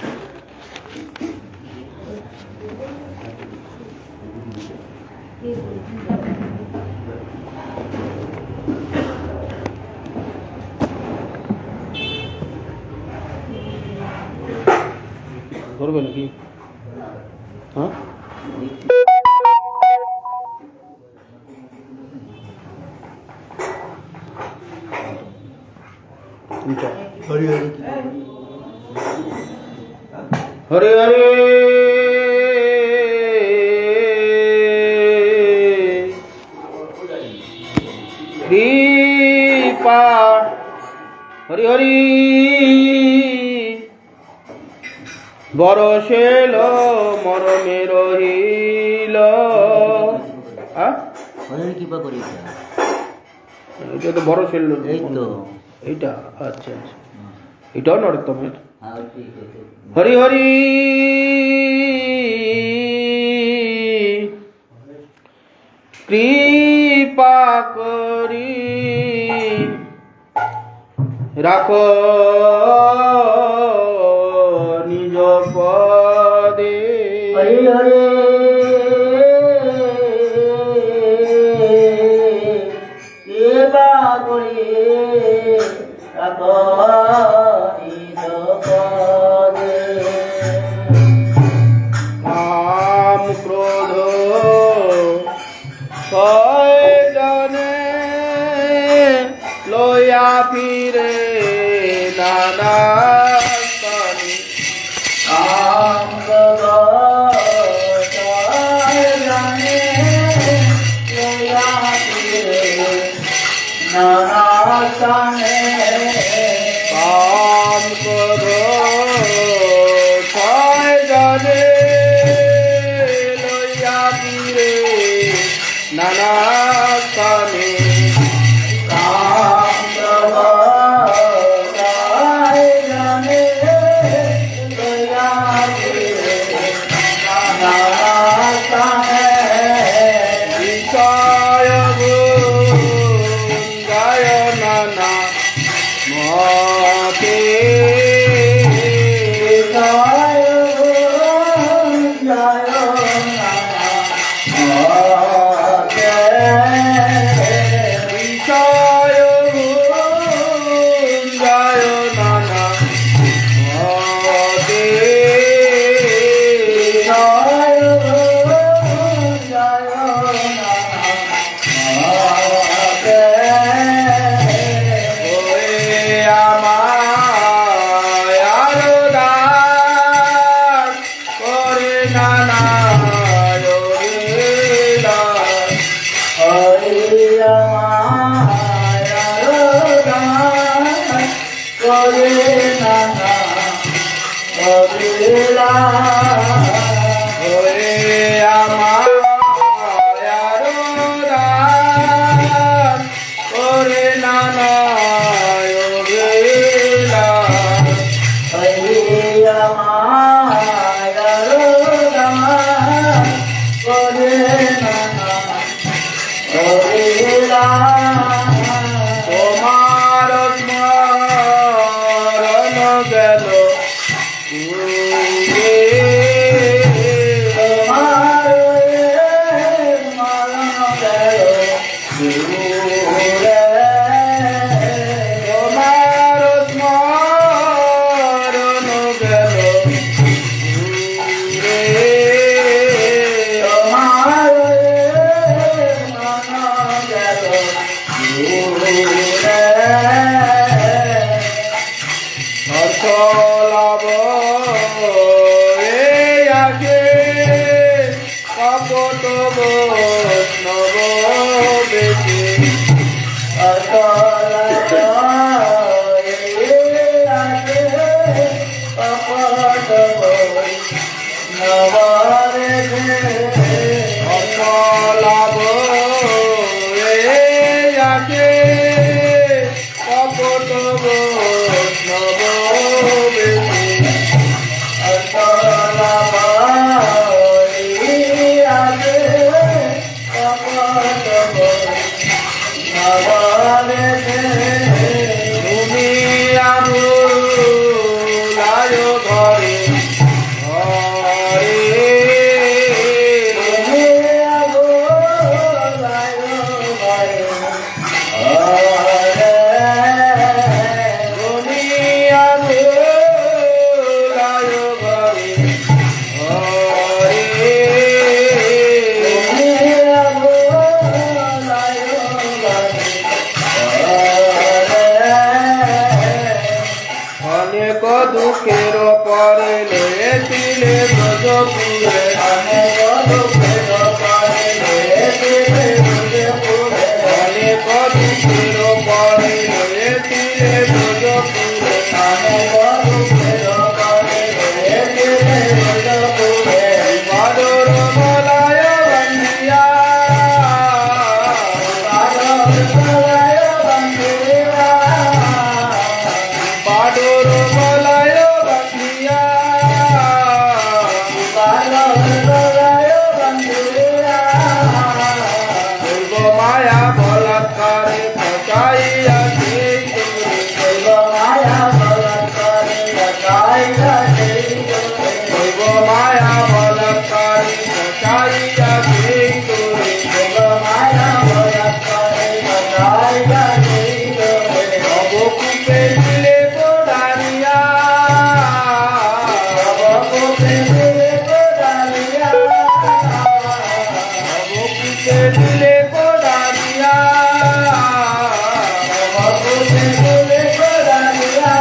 ধরবে নাকি? হ্যাঁ হরি হরি হরে হরে কৃপা হরি হরি বরশেল মরমে রহিল। কৃপা করি এটা তো বরশেল, এই তো এইটা। আচ্ছা আচ্ছা, এটাও নরোত্তমের। হ্যাঁ, হরি হরি কৃপা করি রাখো নিজ পদে। হরি হরি কৃপা করি রাখো নিজ পদে। কাম ক্রোধ ছয়জনে লয়া ফিরে নানা স্থানে। কাম ক্রোধ ছয়জনে লয়া ফিরে নানা স্থানে। কাম ক্রোধ ছয়জনে লইয়া ফিরে নানা স্থানে। কাম ক্রোধ ছয়জনে লইয়া ফিরে নানা স্থানে। বিষয় গুণ গায় নানা মতে। জয় জয় মতে। বিষয় গুণ গায় নানা মতে। জয় জয় মতে। ওরে আমার দান করে নানা দান। হরি রামায়ণ গান করে নানা অবিলা। ওরে আমার দান করে নানা দান। হরি রামায়ণ গান করে নানা অবিলা। তোমার স্মরণ গেল দূরে। তোমার মরণ গেল দূরে। তোমার স্মরণ গেল দূরে। তোমার মরণ গেল দূরে। হর্ষ লাভ আগে কপট বৈষ্ণব বেশে। হর্ষ লাভ আগে কপট রয়েছিলে ব্রজপুরে অনেক দুঃখের পরে রয়েছিলে ব্রজপুরে অনেক দুঃখের পরে রয়েছিলে ব্রজপুরে অনেক দুঃখের পরে রয়েছিলে ব্রজপুরে বাদর মলায় বন্দিয়া বাদর মলায় বন্দিয়া বাদর মলায় বন্দিয়া বাদর মলায় বন্দিয়া দৈব মায়া বলাৎকারে ফসাইয়া সেই তোরে দৈব মায়া বলৎকারে ফসাইয়া সেই তোরে দৈব মায়া বলাৎকারে ফসাইয়া সেই তোরে দৈব মায়া বলৎকারে ফসাইয়া সেই তোরে অবকূপে দিলে কোদারিয়া অবকূপে দিলে কোদারিয়া অবকূপে দিলে কোদারিয়া অবকূপে দিলে কোদারিয়া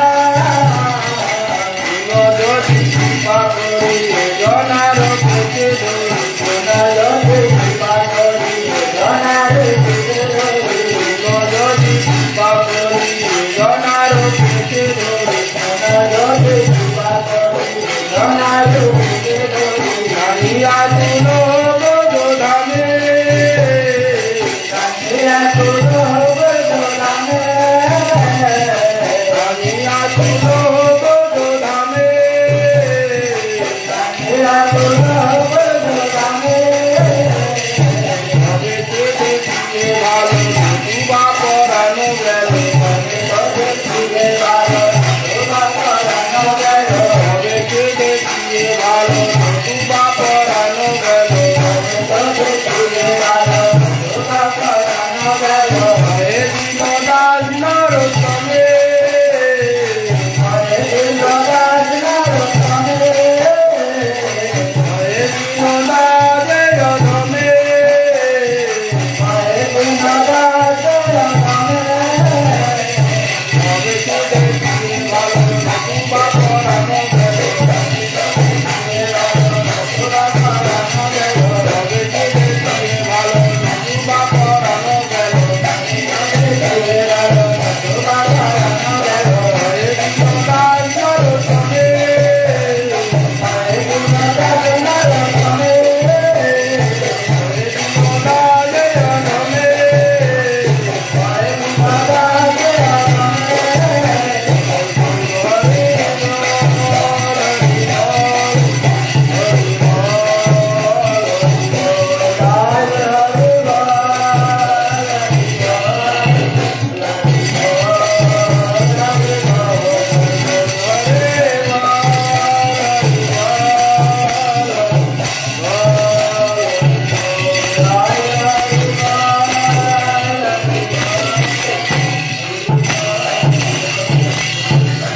যদি কৃপা করি জনার পেটে ধরি যদি কৃপা করি জনার পেটে ধরি যদি কৃপা করি জনার পেটে ধরি যদি কৃপা করি জনার পেটে ধরি জানিয়া তুলো বোধামে জানিয়া তুলো বদলামে জানিয়া তুলো বোধামে জানিয়া তুলো বদলামে তবে চেয়ে দিয়ে ভালো দুবা পরানো গেল তবে ফিরে ভালো তোমা করানো গেল তবে চেয়ে দিয়ে ভালো দুবা পরানো গেল তবে ফিরে ভালো তোমা করানো গেল হে দীনদাস নরোত্তমে হরে দিনদাস নরোত্তমে হে দীনদাস জনমে হরে দিনদাস নরোত্তমে তবে চেয়ে দিয়ে ভালো দুবা পরানো গেল তবে চেয়ে দিয়ে ভালো দুবা পরানো গেল হে দীনদাস নরোত্তমে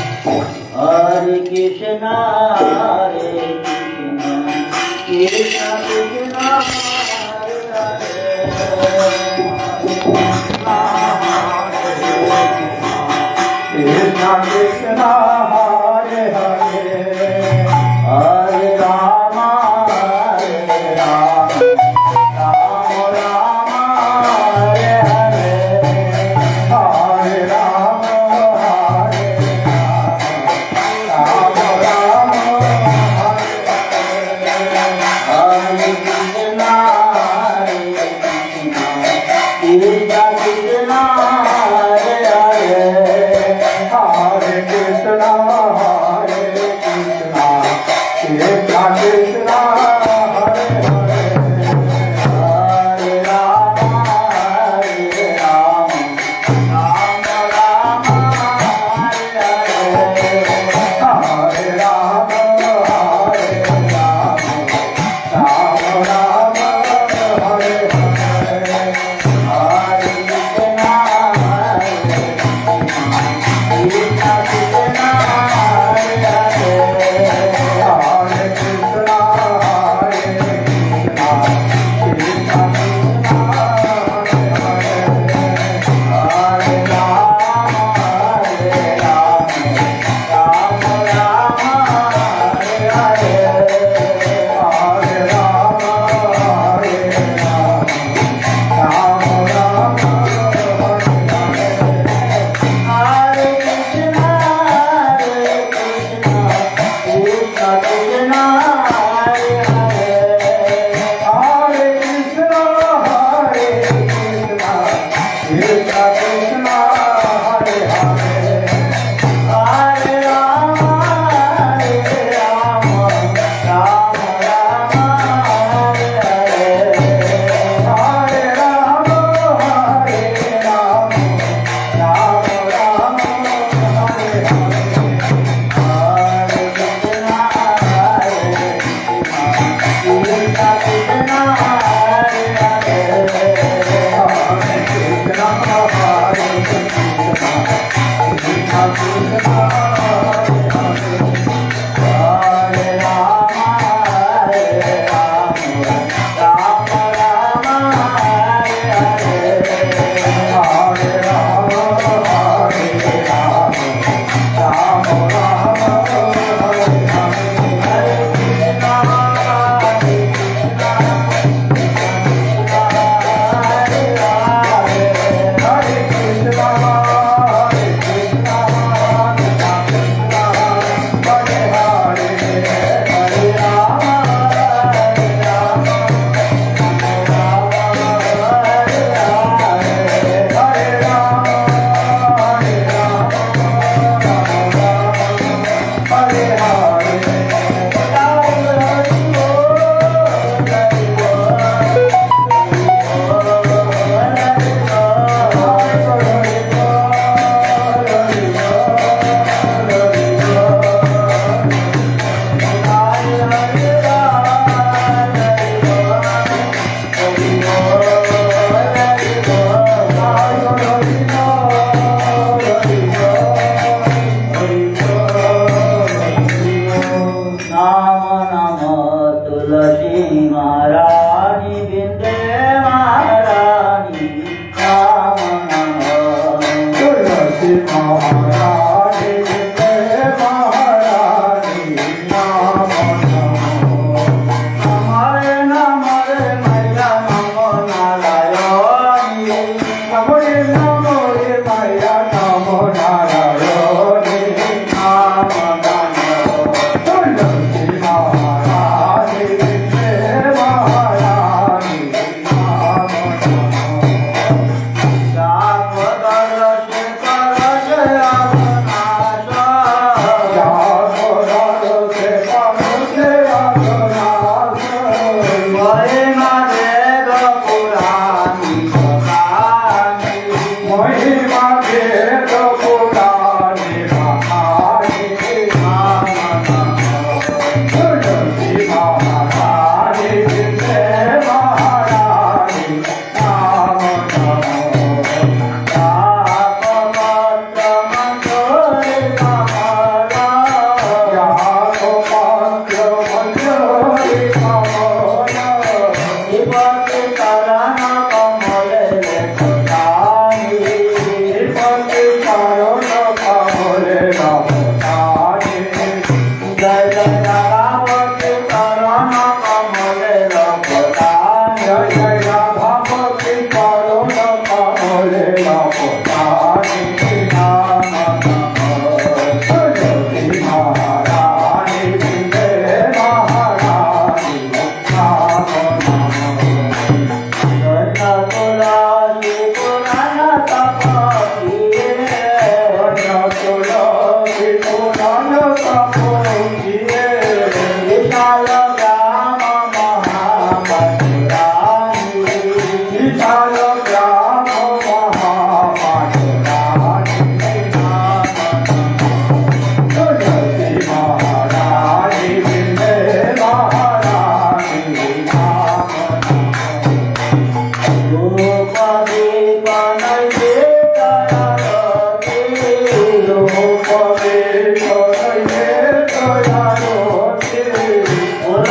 Hare Krishna, Hare Krishna, Krishna Krishna, Hare Hare, Krishna Krishna, Hare Hare, Hare Rama, Hare Rama, Rama Rama, Hare Hare, Hare Rama, Hare Rama, Rama Rama, Hare Hare. Oh,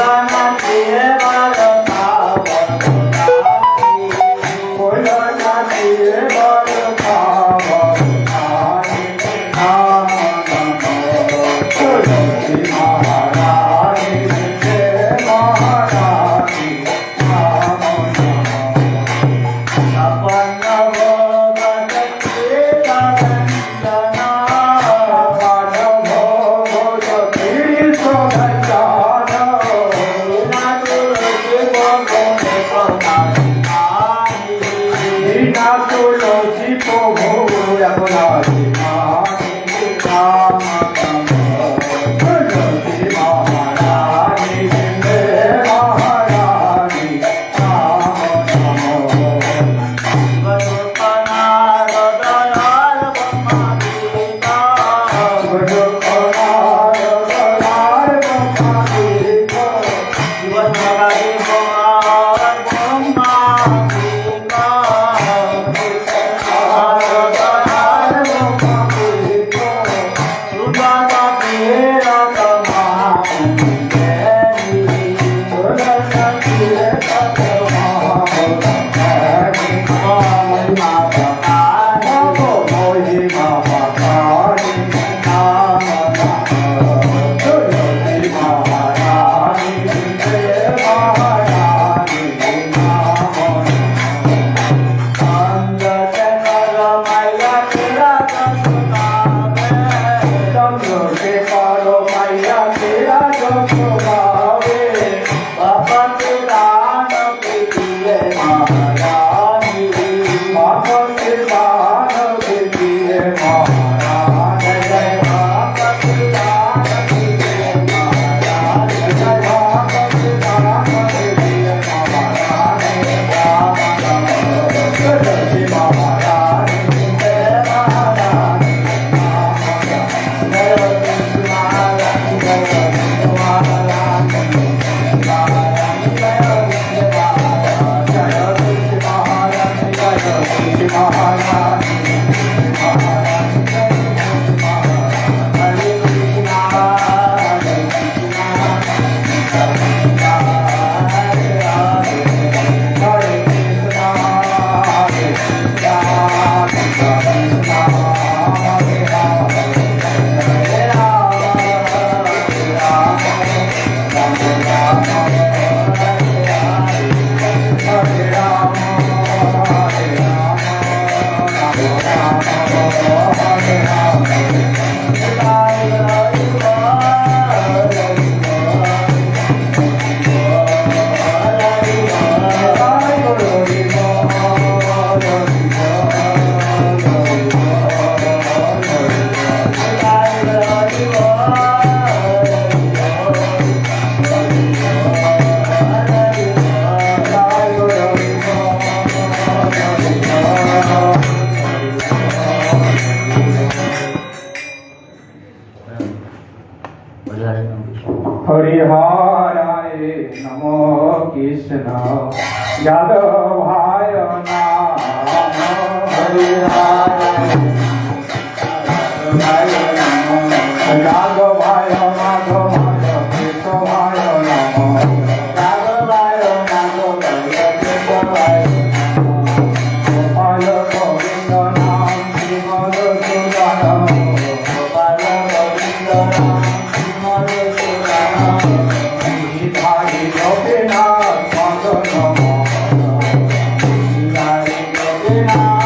হরিহরায় নমো কৃষ্ণ যাদবায় নাম হরিহরায় যাদবায় মাধবায় কেশবায় নমো যাদবায় মাধবায় কেশবায় গোপাল গোবিন্দ নাম শ্রীমদ সুদান গোপাল গোবিন্দ নাম শ্রীমদ সুদান বিহারী গোপীনাথ মদন মোহন বিহারী গোপীনাথ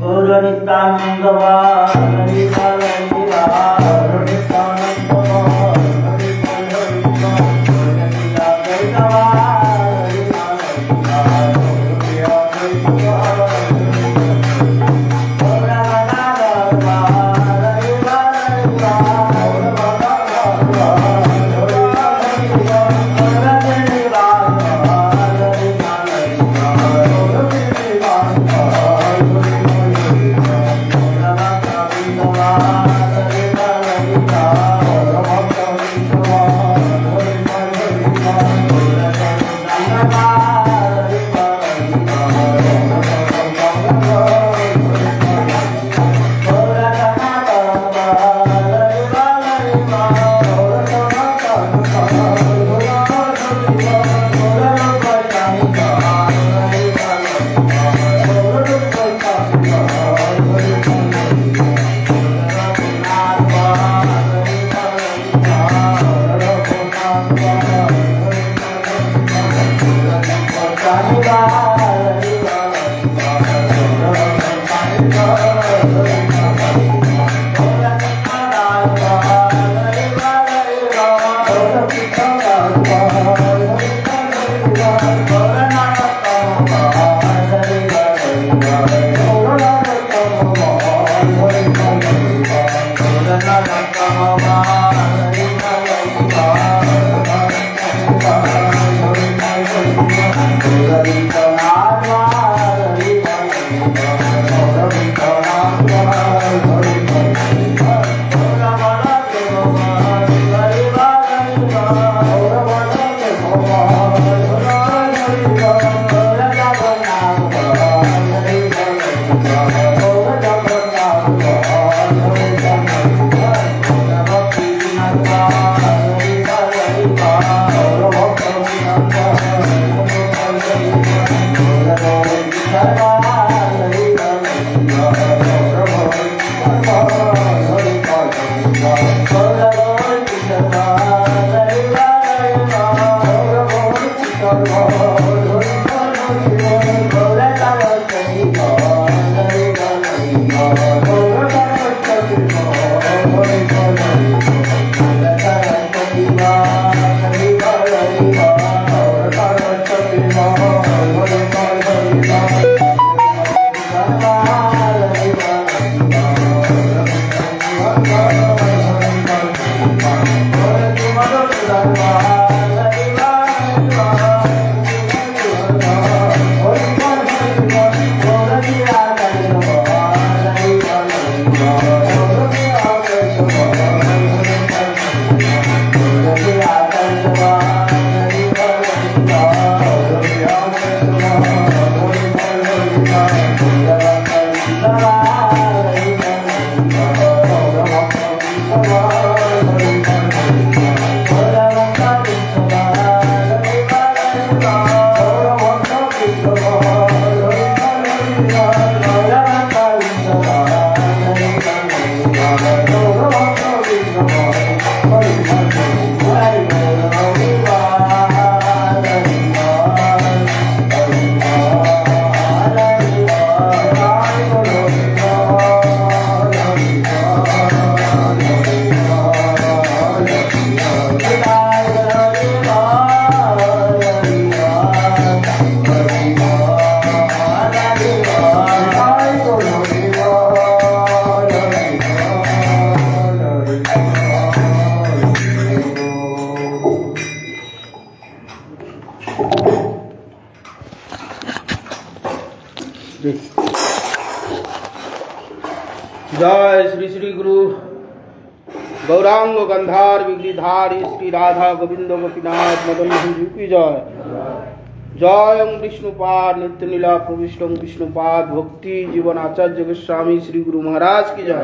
গৌর নিত্যানন্দ হরি বল হরি বল গৌর নিত্যানন্দ হরি বল হরি বল গৌর লীলা বৈষ্ণব হরি বল হরি বল গৌর প্রিয় বৈষ্ণব গৌর গদাধর হরি বল হরি বল গৌর গদাধর হরি বল হরি বল গৌর শ্রীনিবাস হরি বল হরি বল গৌর শ্রীনিবাস जय श्री श्री गुरु गौरांग गंधार विग्रिधारी श्री राधा गोविंद गोपीनाथ मदन मोहन जी की जय। जय ओं विष्णुपाद नित्य लीला प्रविष्ट विष्णुपाद भक्ति जीवन आचार्य गोस्वामी श्री गुरु महाराज की जय।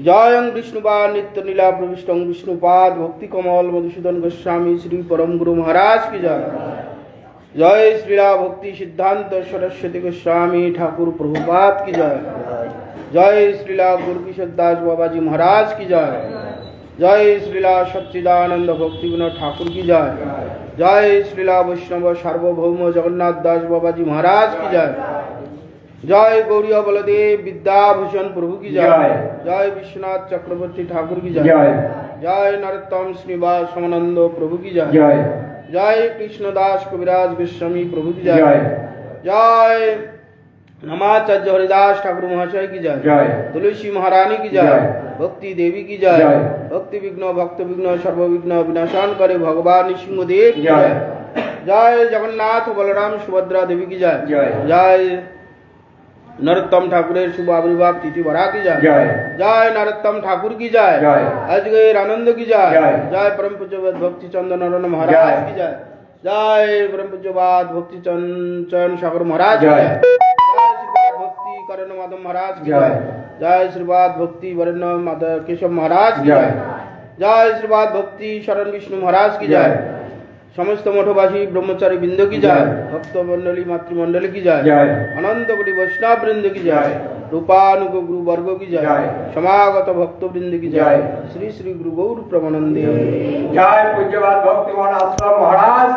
जय ओं विष्णुपाद नित्य लीला प्रविष्ट विष्णुपाद भक्ति कमल मधुसूदन गोस्वामी श्री परम गुरु महाराज की जय। जय श्रीला भक्ति सिद्धांत सरस्वती गोस्वामी ठाकुर प्रभुपाद की जय। जय श्रीला गुरु किशोर दास बाबा जी महाराज की जय। जय श्रीला सच्चिदानंद भक्ति विनोद ठाकुर की जय। जय श्रीला वैष्णव सार्वभौम जगन्नाथ दास बाबा जी महाराज की जय। जय गौरिया बलदेव विद्याभूषण प्रभु की जय। जय विश्वनाथ चक्रवर्ती ठाकुर की जय। जय नरोत्तम श्रीनिवास समानंद प्रभु की जय। जय कृष्णदास कविराज गोस्वामी प्रभु की जय। जय नमाचार्य हरिदास ठाकुर महाशय की जय। तुलसी महारानी की जय। भक्ति देवी की जय। भक्ति विघ्न भक्त विघ्न सर्व विघ्न विनाशान करे भगवान सिंहदेव की जय। जय जगन्नाथ बलराम सुभद्रा देवी की जय। जय नरोत्तम ठाकुरेर शुभ आविर्भाव तिथि भरा की जय। जय नरोत्तम ठाकुर की जय। अजगैर आनंद की जय। जय परम पूज्य भक्ति चंद्र नारायण महाराज की जय। जय परम पूज्य भक्ति चंद्र सागर महाराज की जय। जय श्रीपाद भक्ति करण माधव महाराज की जय। जय श्रीपाद भक्ति वरण माधव केशव महाराज की जय। जय श्रीपाद भक्ति शरण विष्णु महाराज की जय। समस्त मठवासी ब्रह्मचारी बिंद की जय। भक्त मंडली मातृमंडली की जय। अनंत कोटि वैष्णव वृंद की जय। रूपानुग गुरु वर्ग की जय। समागत भक्त वृंद की जय। श्री श्री गुरु गौर प्रमानंदे जय पूज्यपाद भक्तिमान आश्रम महाराज